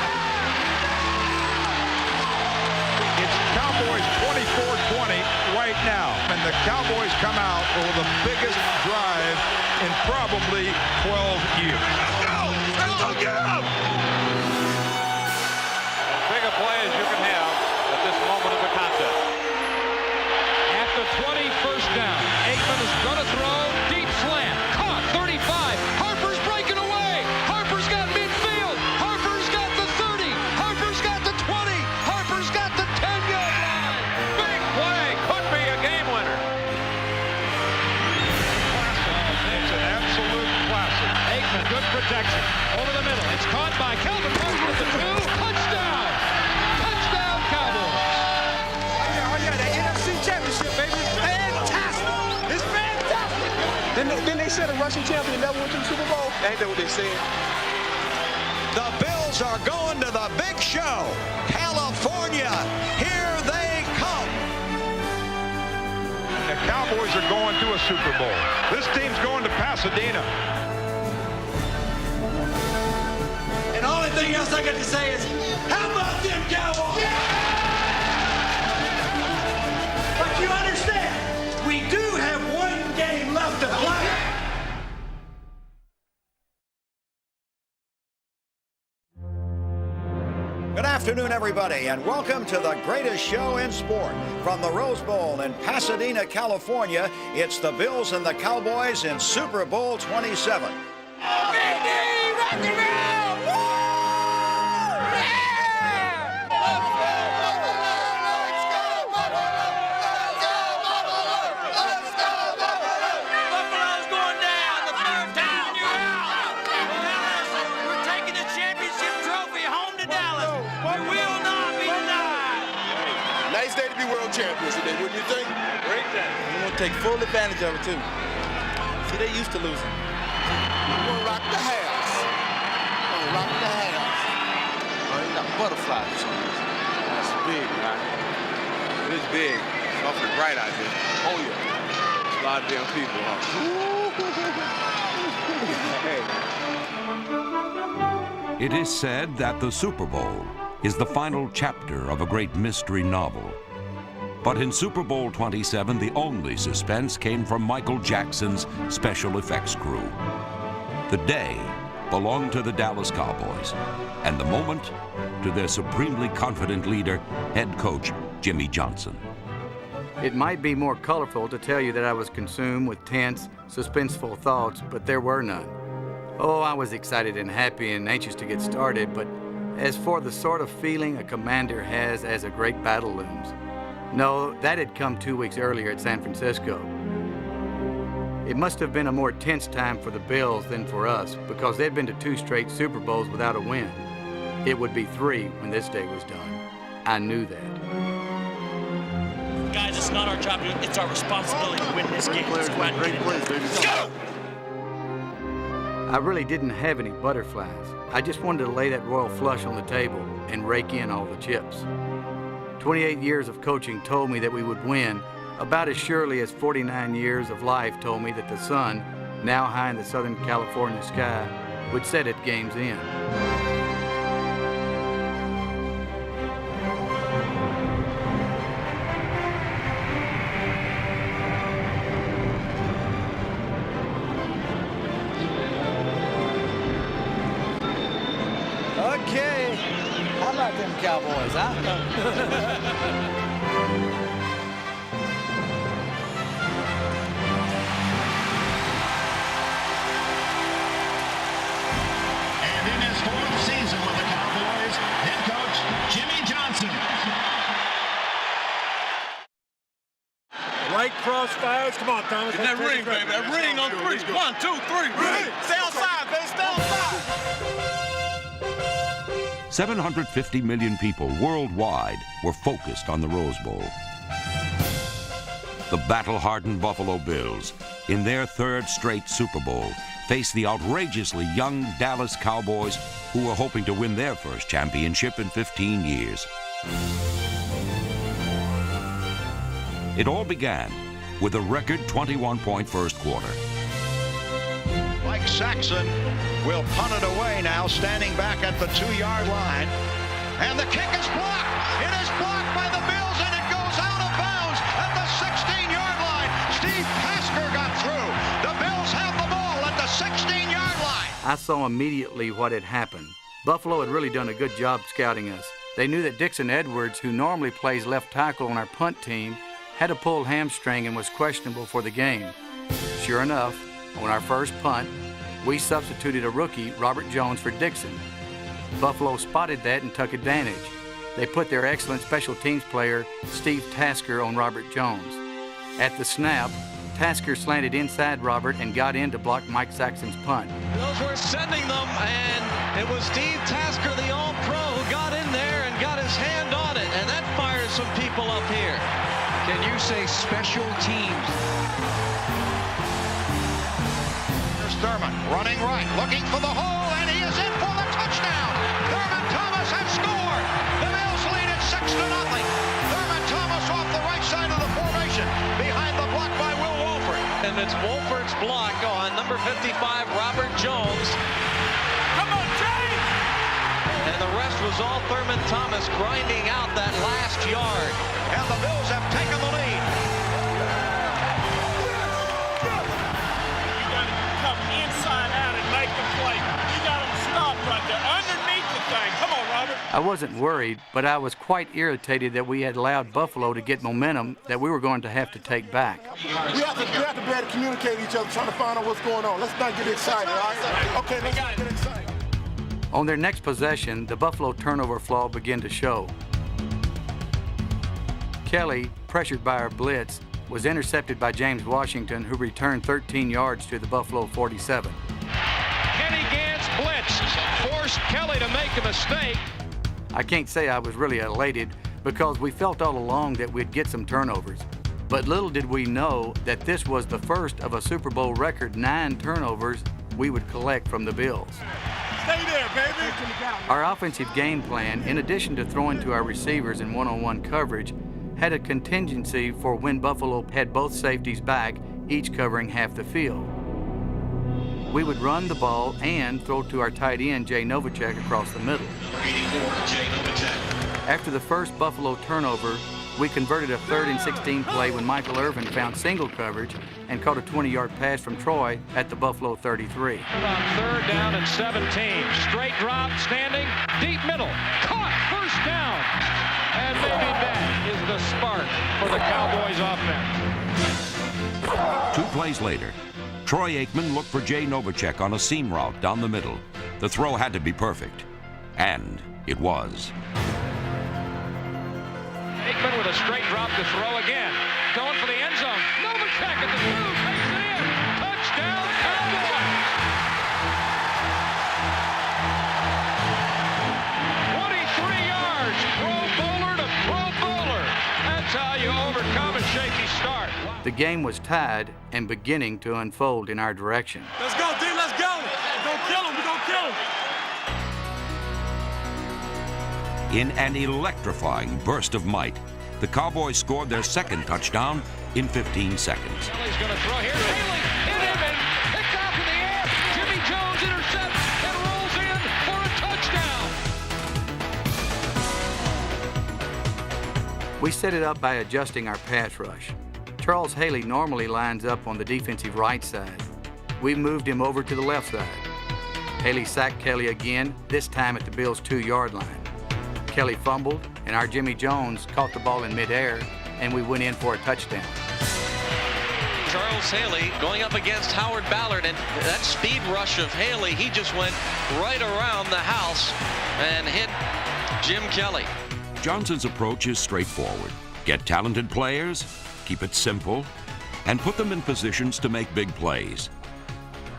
It's Cowboys 24-20 right now. And the Cowboys come out for the biggest drive in probably 12 years. Let's go! Let's go get him! As big a play as you can have at this moment of the contest. At the 21st down, Aikman is going to throw, deep slant, caught, 35. Harper's breaking away. Harper's got midfield. Harper's got the 30. Harper's got the 20. Harper's got the 10-yard line. Big play, could be a game winner. It's an absolute classic. Aikman, good protection. Over the middle. It's caught by Calvin Rush with the 2. Touchdown. Touchdown, Cowboys. Oh, yeah, the NFC Championship, baby. It's fantastic. It's fantastic. Then they said a Russian champion never went to the Super Bowl. Ain't that what they said? The Bills are going to the big show. California, here they come. The Cowboys are going to a Super Bowl. This team's going to Pasadena. And the only thing else I got to say is, how about them Cowboys? But you understand, we do have one game left to play. Good afternoon, everybody, and welcome to the greatest show in sport. From the Rose Bowl in Pasadena, California, it's the Bills and the Cowboys in Super Bowl 27. Nice day to be world champions today, wouldn't you think? Great day. We're going to take full advantage of it, too. See, they used to losing. We're going to rock the house. We're going to rock the house. Oh, you got butterflies or something. That's big, right? It is big. It's awfully bright out here. Oh, yeah. There's a lot of damn people, huh? It is said that the Super Bowl is the final chapter of a great mystery novel, But in Super Bowl 27, the only suspense came from Michael Jackson's special effects crew. The day belonged to the Dallas Cowboys, and the moment to their supremely confident leader, head coach Jimmy Johnson. It might be more colorful to tell you that I was consumed with tense, suspenseful thoughts, but there were none. Oh, I was excited and happy and anxious to get started, but as for the sort of feeling a commander has as a great battle looms, no, that had come 2 weeks earlier at San Francisco. It must have been a more tense time for the Bills than for us, because they'd been to 2 straight Super Bowls without a win. It would be 3 when this day was done. I knew that. Guys, it's not our job, it's our responsibility to win this game. Let's go out and get it. Let's go! I really didn't have any butterflies. I just wanted to lay that royal flush on the table and rake in all the chips. 28 years of coaching told me that we would win, about as surely as 49 years of life told me that the sun, now high in the Southern California sky, would set at game's end. Okay, how about them Cowboys, huh? And in his 4th season with the Cowboys, head coach Jimmy Johnson. Right crossfires. Come on, Thomas. Get that ring, baby. That ring on 3. 1, 2, 3. Ring. Stay outside, baby. Stay outside. 750 million people worldwide were focused on the Rose Bowl. The battle-hardened Buffalo Bills, in their 3rd straight Super Bowl, faced the outrageously young Dallas Cowboys, who were hoping to win their first championship in 15 years. It all began with a record 21-point first quarter. Mike Saxon will punt it away now, standing back at the 2-yard line. And the kick is blocked. It is blocked by the Bills, and it goes out of bounds at the 16-yard line. Steve Tasker got through. The Bills have the ball at the 16-yard line. I saw immediately what had happened. Buffalo had really done a good job scouting us. They knew that Dixon Edwards, who normally plays left tackle on our punt team, had a pulled hamstring and was questionable for the game. Sure enough, on our first punt, we substituted a rookie, Robert Jones, for Dixon. Buffalo spotted that and took advantage. They put their excellent special teams player, Steve Tasker, on Robert Jones. At the snap, Tasker slanted inside Robert and got in to block Mike Saxon's punt. Those were sending them, and it was Steve Tasker, the All-Pro, who got in there and got his hand on it, and that fired some people up here. Can you say special teams? Here's Thurman running right, looking for the hole, and he is in for the touchdown. Thurman Thomas has scored. The Bills lead it 6-0. Thurman Thomas off the right side of the formation, behind the block by Will Wolford. And it's Wolford's block on number 55, Robert Jones. Come on, James! And the rest was all Thurman Thomas grinding out that last yard. And the Bills have taken the lead. You got to come inside out and make the play. You got them stopped right there underneath the thing. Come on, Robert. I wasn't worried, but I was quite irritated that we had allowed Buffalo to get momentum that we were going to have to take back. We have to be able to communicate with each other, trying to find out what's going on. Let's not get excited, all right? Okay, let's not get excited. On their next possession, the Buffalo turnover flaw began to show. Kelly, pressured by our blitz, was intercepted by James Washington, who returned 13 yards to the Buffalo 47. Kenny Gantz blitzed, forced Kelly to make a mistake. I can't say I was really elated because we felt all along that we'd get some turnovers. But little did we know that this was the first of a Super Bowl record 9 turnovers we would collect from the Bills. Stay there, baby. Our offensive game plan, in addition to throwing to our receivers in one-on-one coverage, had a contingency for when Buffalo had both safeties back, each covering half the field. We would run the ball and throw to our tight end, Jay Novacek, across the middle. After the first Buffalo turnover, We converted a 3rd and 16 play when Michael Irvin found single coverage and caught a 20-yard pass from Troy at the Buffalo 33. On 3rd down and 17. Straight drop, standing, deep middle. Caught, first down. And maybe that is the spark for the Cowboys offense. 2 plays later, Troy Aikman looked for Jay Novacek on a seam route down the middle. The throw had to be perfect, and it was. Aikman with a straight drop to throw again. Going for the end zone. Novacek at the 2, takes it in. Touchdown, Cowboys! 23 yards, Pro Bowler to Pro Bowler. That's how you overcome a shaky start. The game was tied and beginning to unfold in our direction. Let's go, D, let's go. We're gonna kill him, we're gonna kill him. In an electrifying burst of might, the Cowboys scored their 2nd touchdown in 15 seconds. He's going to throw here. Haley hit him and picked off in the air. Jimmy Jones intercepts and rolls in for a touchdown. We set it up by adjusting our pass rush. Charles Haley normally lines up on the defensive right side. We moved him over to the left side. Haley sacked Kelly again, this time at the Bills' 2-yard line. Kelly fumbled, and our Jimmy Jones caught the ball in midair, and we went in for a touchdown. Charles Haley going up against Howard Ballard, and that speed rush of Haley, he just went right around the house and hit Jim Kelly. Johnson's approach is straightforward. Get talented players, keep it simple, and put them in positions to make big plays.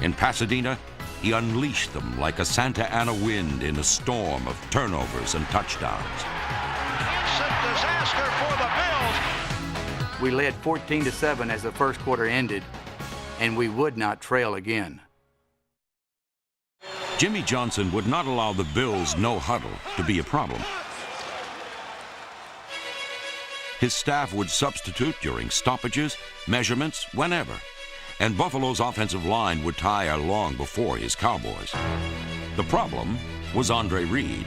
In Pasadena, he unleashed them like a Santa Ana wind in a storm of turnovers and touchdowns. Instant disaster for the Bills. We led 14-7 as the first quarter ended, and we would not trail again. Jimmy Johnson would not allow the Bills' no huddle to be a problem. His staff would substitute during stoppages, measurements, whenever. And Buffalo's offensive line would tire long before his Cowboys. The problem was Andre Reed.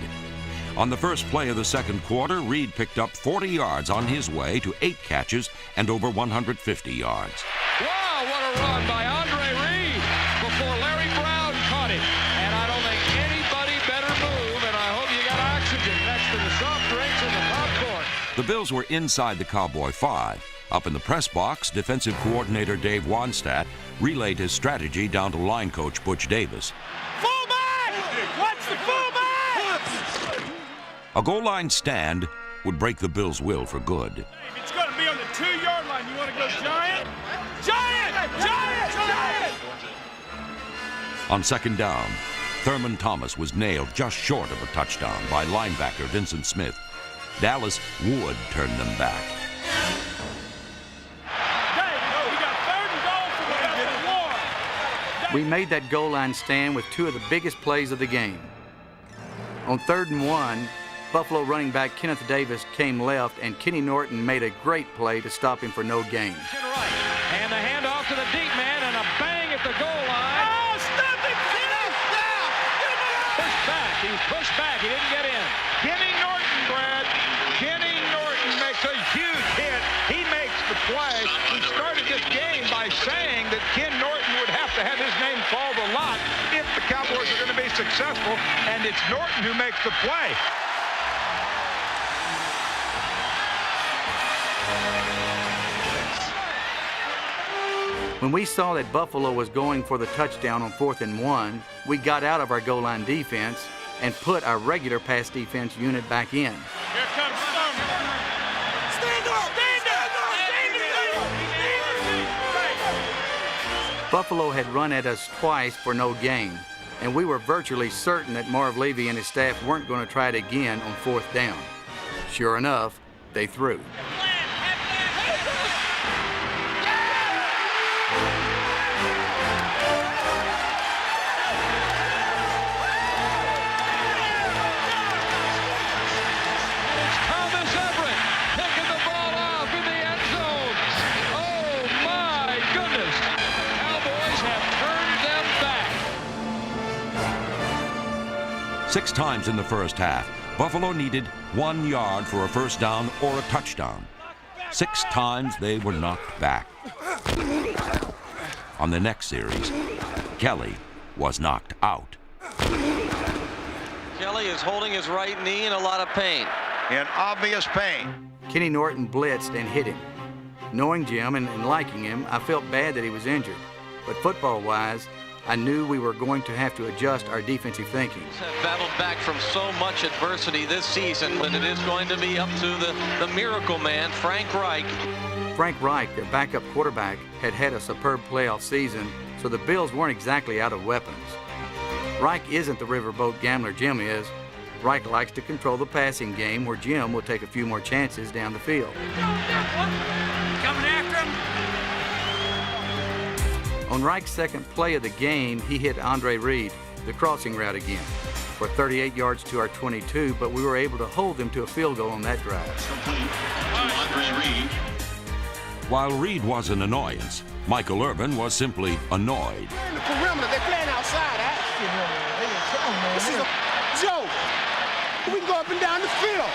On the first play of the 2nd quarter, Reed picked up 40 yards on his way to 8 catches and over 150 yards. Wow, what a run by Andre Reed before Larry Brown caught him. And I don't think anybody better move, and I hope you got oxygen next to the soft drinks and the popcorn. The Bills were inside the Cowboy 5. Up in the press box, defensive coordinator Dave Wanstadt relayed his strategy down to line coach Butch Davis. Fullback! Watch the fullback! A goal line stand would break the Bills' will for good. It's going to be on the 2-yard line. You want to go giant? Giant! Giant! Giant! On 2nd down, Thurman Thomas was nailed just short of a touchdown by linebacker Vincent Smith. Dallas would turn them back. We made that goal line stand with 2 of the biggest plays of the game. On 3rd and 1, Buffalo running back Kenneth Davis came left, and Kenny Norton made a great play to stop him for no gain. Right. And the handoff to the deep man, and a bang at the goal line. Oh, stop it! Get him! Pushed back. He was pushed back. He didn't get in. Kenny Norton, Brad. Kenny Norton makes a huge hit. He makes the play. We started this game by saying that Ken Norton would have to have his name called a lot if the Cowboys are going to be successful, and it's Norton who makes the play. When we saw that Buffalo was going for the touchdown on 4th and 1, we got out of our goal line defense and put our regular pass defense unit back in. Here comes Thurman. Stand up! Stand up! Stand up! Buffalo had run at us twice for no gain, and we were virtually certain that Marv Levy and his staff weren't going to try it again on 4th down. Sure enough, they threw. Picking the ball off in the end zone. Oh, my goodness. Cowboys have turned them back. 6 times in the first half, Buffalo needed 1 yard for a first down or a touchdown. 6 times they were knocked back. On the next series, Kelly was knocked out. Kelly is holding his right knee in a lot of pain. In obvious pain. Kenny Norton blitzed and hit him. Knowing Jim and liking him, I felt bad that he was injured. But football-wise, I knew we were going to have to adjust our defensive thinking. Have battled back from so much adversity this season, but it is going to be up to the miracle man, Frank Reich. Frank Reich, their backup quarterback, had had a superb playoff season, so the Bills weren't exactly out of weapons. Reich isn't the riverboat gambler Jim is. Reich likes to control the passing game, where Jim will take a few more chances down the field. Coming after him. On Reich's second play of the game, he hit Andre Reed, the crossing route again, for 38 yards to our 22, but we were able to hold them to a field goal on that drive. Andre Reed. While Reed was an annoyance, Michael Irvin was simply annoyed. They're in the perimeter. They're playing outside, This is a joke. We can go up and down the field.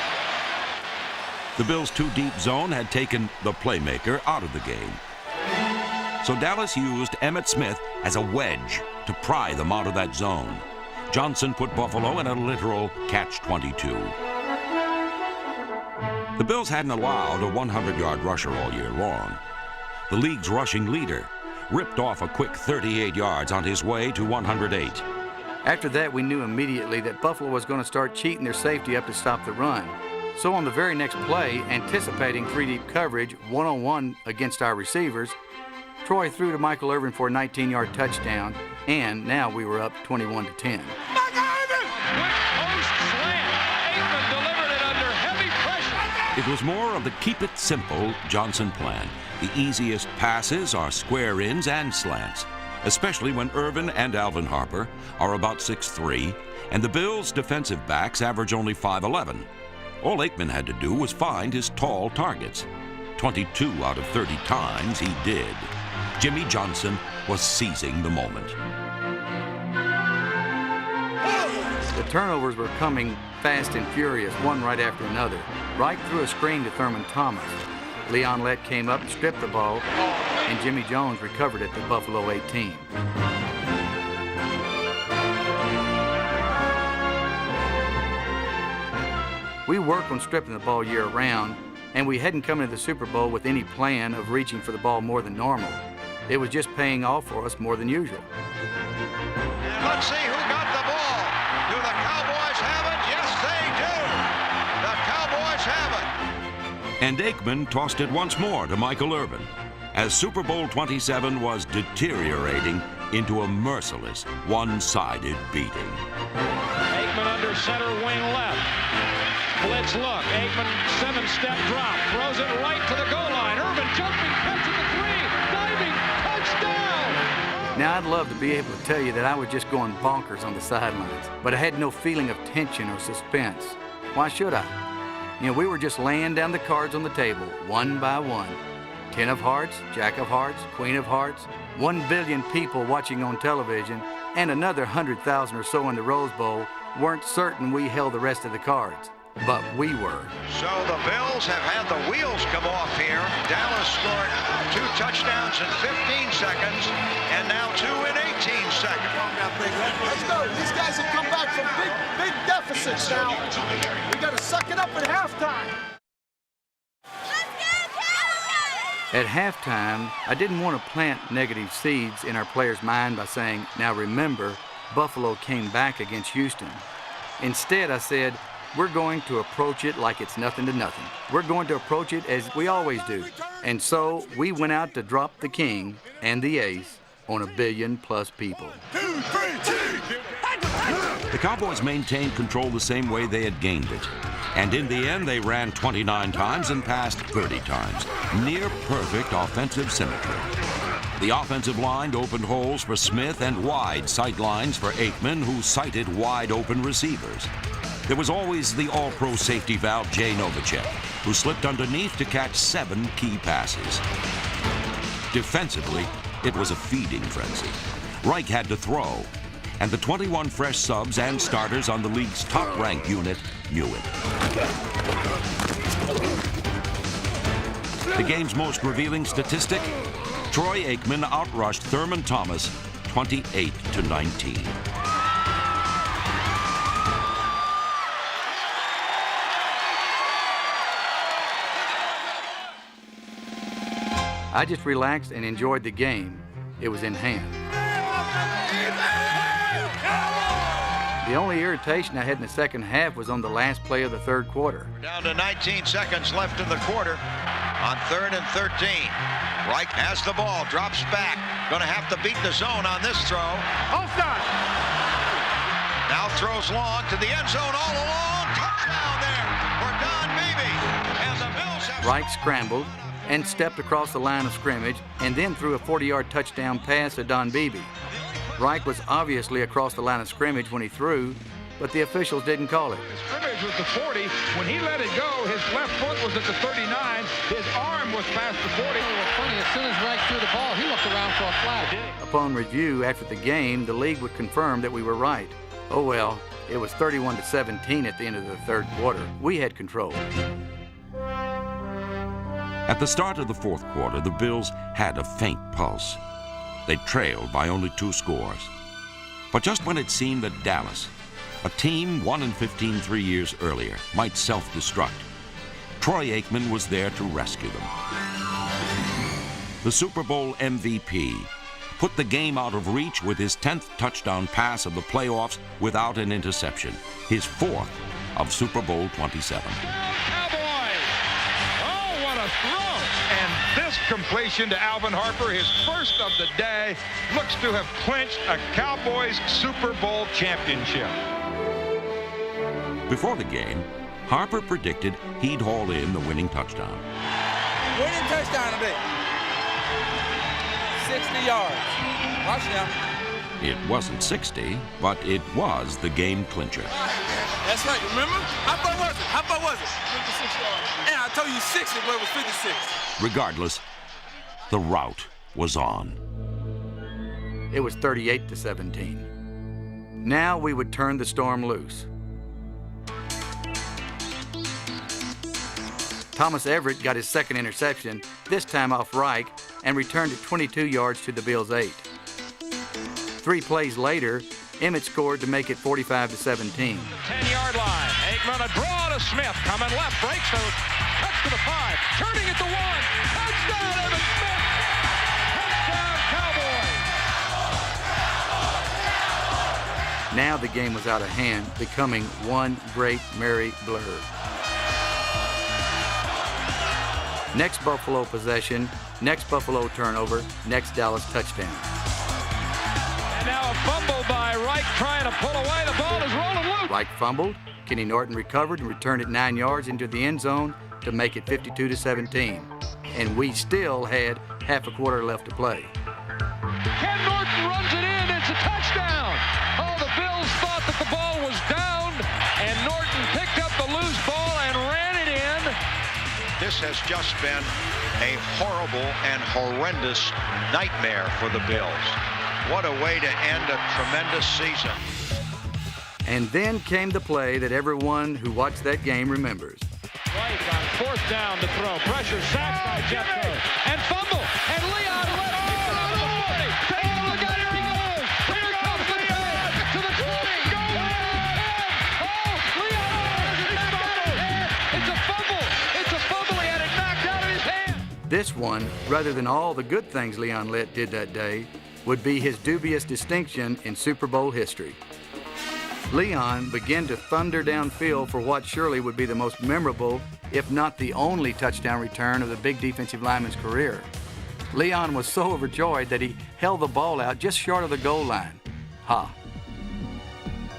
The Bills' 2-deep zone had taken the playmaker out of the game. So Dallas used Emmitt Smith as a wedge to pry them out of that zone. Johnson put Buffalo in a literal catch-22. The Bills hadn't allowed a 100-yard rusher all year long. The league's rushing leader ripped off a quick 38 yards on his way to 108. After that, we knew immediately that Buffalo was going to start cheating their safety up to stop the run. So on the very next play, anticipating 3-deep coverage, one-on-one against our receivers, Troy threw to Michael Irvin for a 19-yard touchdown, and now we were up 21-10. It was more of the keep it simple Johnson plan. The easiest passes are square ins and slants, especially when Irvin and Alvin Harper are about 6'3", and the Bills' defensive backs average only 5'11". All Aikman had to do was find his tall targets. 22 out of 30 times he did. Jimmy Johnson was seizing the moment. The turnovers were coming fast and furious, one right after another. Reich threw a screen to Thurman Thomas. Leon Lett came up and stripped the ball, and Jimmy Jones recovered at the Buffalo 18. We worked on stripping the ball year-round, and we hadn't come into the Super Bowl with any plan of reaching for the ball more than normal. It was just paying off for us more than usual. And let's see who got the ball. Do the Cowboys have it? Yes, they do. The Cowboys have it. And Aikman tossed it once more to Michael Irvin, as Super Bowl 27 was deteriorating into a merciless, one-sided beating. Aikman under center wing left. Blitz look. Aikman 7-step drop. Throws it right to the goal line. Irvin jumping, catch at the 3. Diving, touchdown! Now, I'd love to be able to tell you that I was just going bonkers on the sidelines, but I had no feeling of tension or suspense. Why should I? You know, we were just laying down the cards on the table, one by one. 10 of hearts, Jack of hearts, Queen of hearts, 1 billion people watching on television, and another 100,000 or so in the Rose Bowl weren't certain we held the rest of the cards. But we were. So the Bills have had the wheels come off here. Dallas scored 2 touchdowns in 15 seconds, and now 2 in 18 seconds. Let's go. These guys have come back from big deficits now. We got to suck it up at halftime. At halftime, I didn't want to plant negative seeds in our players' mind by saying, now remember, Buffalo came back against Houston. Instead, I said, we're going to approach it like it's nothing to nothing. We're going to approach it as we always do. And so we went out to drop the king and the ace on 1 billion+ people. The Cowboys maintained control the same way they had gained it. And in the end, they ran 29 times and passed 30 times. Near perfect offensive symmetry. The offensive line opened holes for Smith and wide sight lines for Aikman, who sighted wide open receivers. There was always the all-pro safety valve Jay Novacek, who slipped underneath to catch 7 key passes. Defensively, it was a feeding frenzy. Reich had to throw, and the 21 fresh subs and starters on the league's top-ranked unit knew it. The game's most revealing statistic, Troy Aikman outrushed Thurman Thomas 28-19. I just relaxed and enjoyed the game. It was in hand. The only irritation I had in the second half was on the last play of the third quarter. We're down to 19 seconds left in the quarter on 3rd and 13. Reich has the ball, drops back. Going to have to beat the zone on this throw. Offside. Now throws long to the end zone all along. Touchdown there for Don Beebe. And the Bills have... Reich scrambled and stepped across the line of scrimmage and then threw a 40-yard touchdown pass to Don Beebe. Reich was obviously across the line of scrimmage when he threw, but the officials didn't call it. The scrimmage was the 40. When he let it go, his left foot was at the 39. His arm was past the 40. Funny, as soon as Reich threw the ball, he looked around for a flag. Upon review after the game, the league would confirm that we were right. Oh well, it was 31-17 at the end of the third quarter. We had control. At the start of the fourth quarter, the Bills had a faint pulse. They trailed by only 2 scores. But just when it seemed that Dallas, a team 1-15 3 years earlier, might self-destruct, Troy Aikman was there to rescue them. The Super Bowl MVP put the game out of reach with his 10th touchdown pass of the playoffs without an interception, his 4th of Super Bowl 27. And this completion to Alvin Harper, his first of the day, looks to have clinched a Cowboys Super Bowl championship. Before the game, Harper predicted he'd haul in the winning touchdown. Winning touchdown today. 60 yards. Watch now. It wasn't 60, but it was the game clincher. That's right, remember? How far was it? How far was it? 56 yards. Yeah, I told you 60, but it was 56. Regardless, the rout was on. It was 38-17. Now we would turn the storm loose. Thomas Everett got his second interception, this time off Reich, and returned it 22 yards to the Bills' 8. 3 plays later, Emmett scored to make it 45-17. 10-yard line. Aikman a draw to Smith. Coming left. Breaks those. Cuts to the 5. Turning at the 1. Touchdown, Emmitt Smith. Touchdown, Cowboys. Now the game was out of hand, becoming one great merry blur. Next Buffalo possession, next Buffalo turnover, next Dallas touchdown. And now a fumble by Reich trying to pull away. The ball is rolling loose. Reich fumbled. Kenny Norton recovered and returned it 9 yards into the end zone to make it 52-17. And we still had half a quarter left to play. Ken Norton runs it in. It's a touchdown. Oh, the Bills thought that the ball was down, and Norton picked up the loose ball and ran it in. This has just been a horrible and horrendous nightmare for the Bills. What a way to end a tremendous season. And then came the play that everyone who watched that game remembers. Right on 4th down to throw. Pressure, sacked by Jeffco. And fumble. And Leon let it go. Look out, here he goes. Here comes the Leon to the 20. Oh, Leon has it knocked out of his hand. It's a fumble. It's a fumble. He had it knocked out of his hand. This one, rather than all the good things Leon Lett did that day, would be his dubious distinction in Super Bowl history. Leon began to thunder downfield for what surely would be the most memorable, if not the only touchdown return of the big defensive lineman's career. Leon was so overjoyed that he held the ball out just short of the goal line. Ha!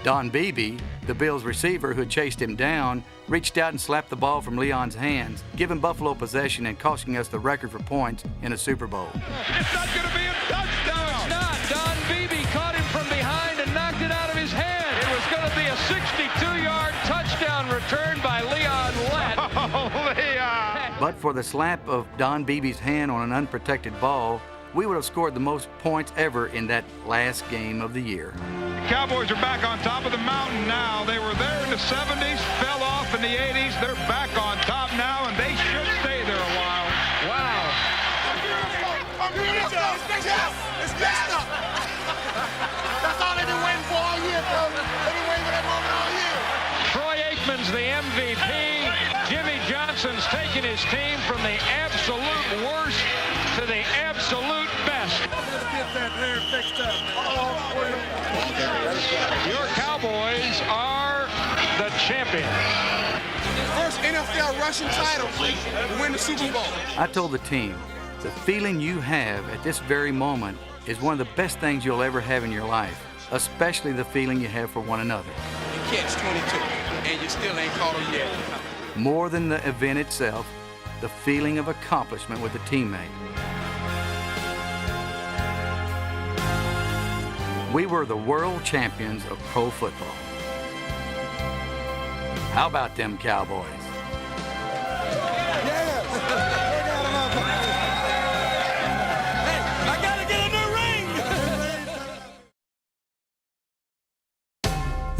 Don Beebe, the Bills receiver who had chased him down, reached out and slapped the ball from Leon's hands, giving Buffalo possession and costing us the record for points in a Super Bowl. It's not going to be a touchdown. It's not. Don Beebe caught him from behind and knocked it out of his hand. It was going to be a 62-yard touchdown return by Leon Lett. Oh, Leon! But for the slap of Don Beebe's hand on an unprotected ball, we would have scored the most points ever in that last game of the year. The Cowboys are back on top of the mountain now. They were there in the 70s, fell off in the 80s. They're back on top now, and they should stay there a while. Texans taking his team from the absolute worst to the absolute best. Let's get that hair fixed up. Your Cowboys are the champion. First NFL rushing title to win the Super Bowl. I told the team, the feeling you have at this very moment is one of the best things you'll ever have in your life, especially the feeling you have for one another. You catch 22, and you still ain't caught them yet. More than the event itself, the feeling of accomplishment with a teammate. We were the world champions of pro football. How about them Cowboys? I gotta get a new ring!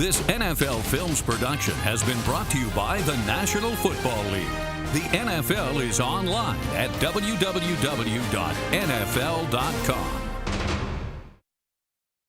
This NFL Films production has been brought to you by the National Football League. The NFL is online at www.nfl.com.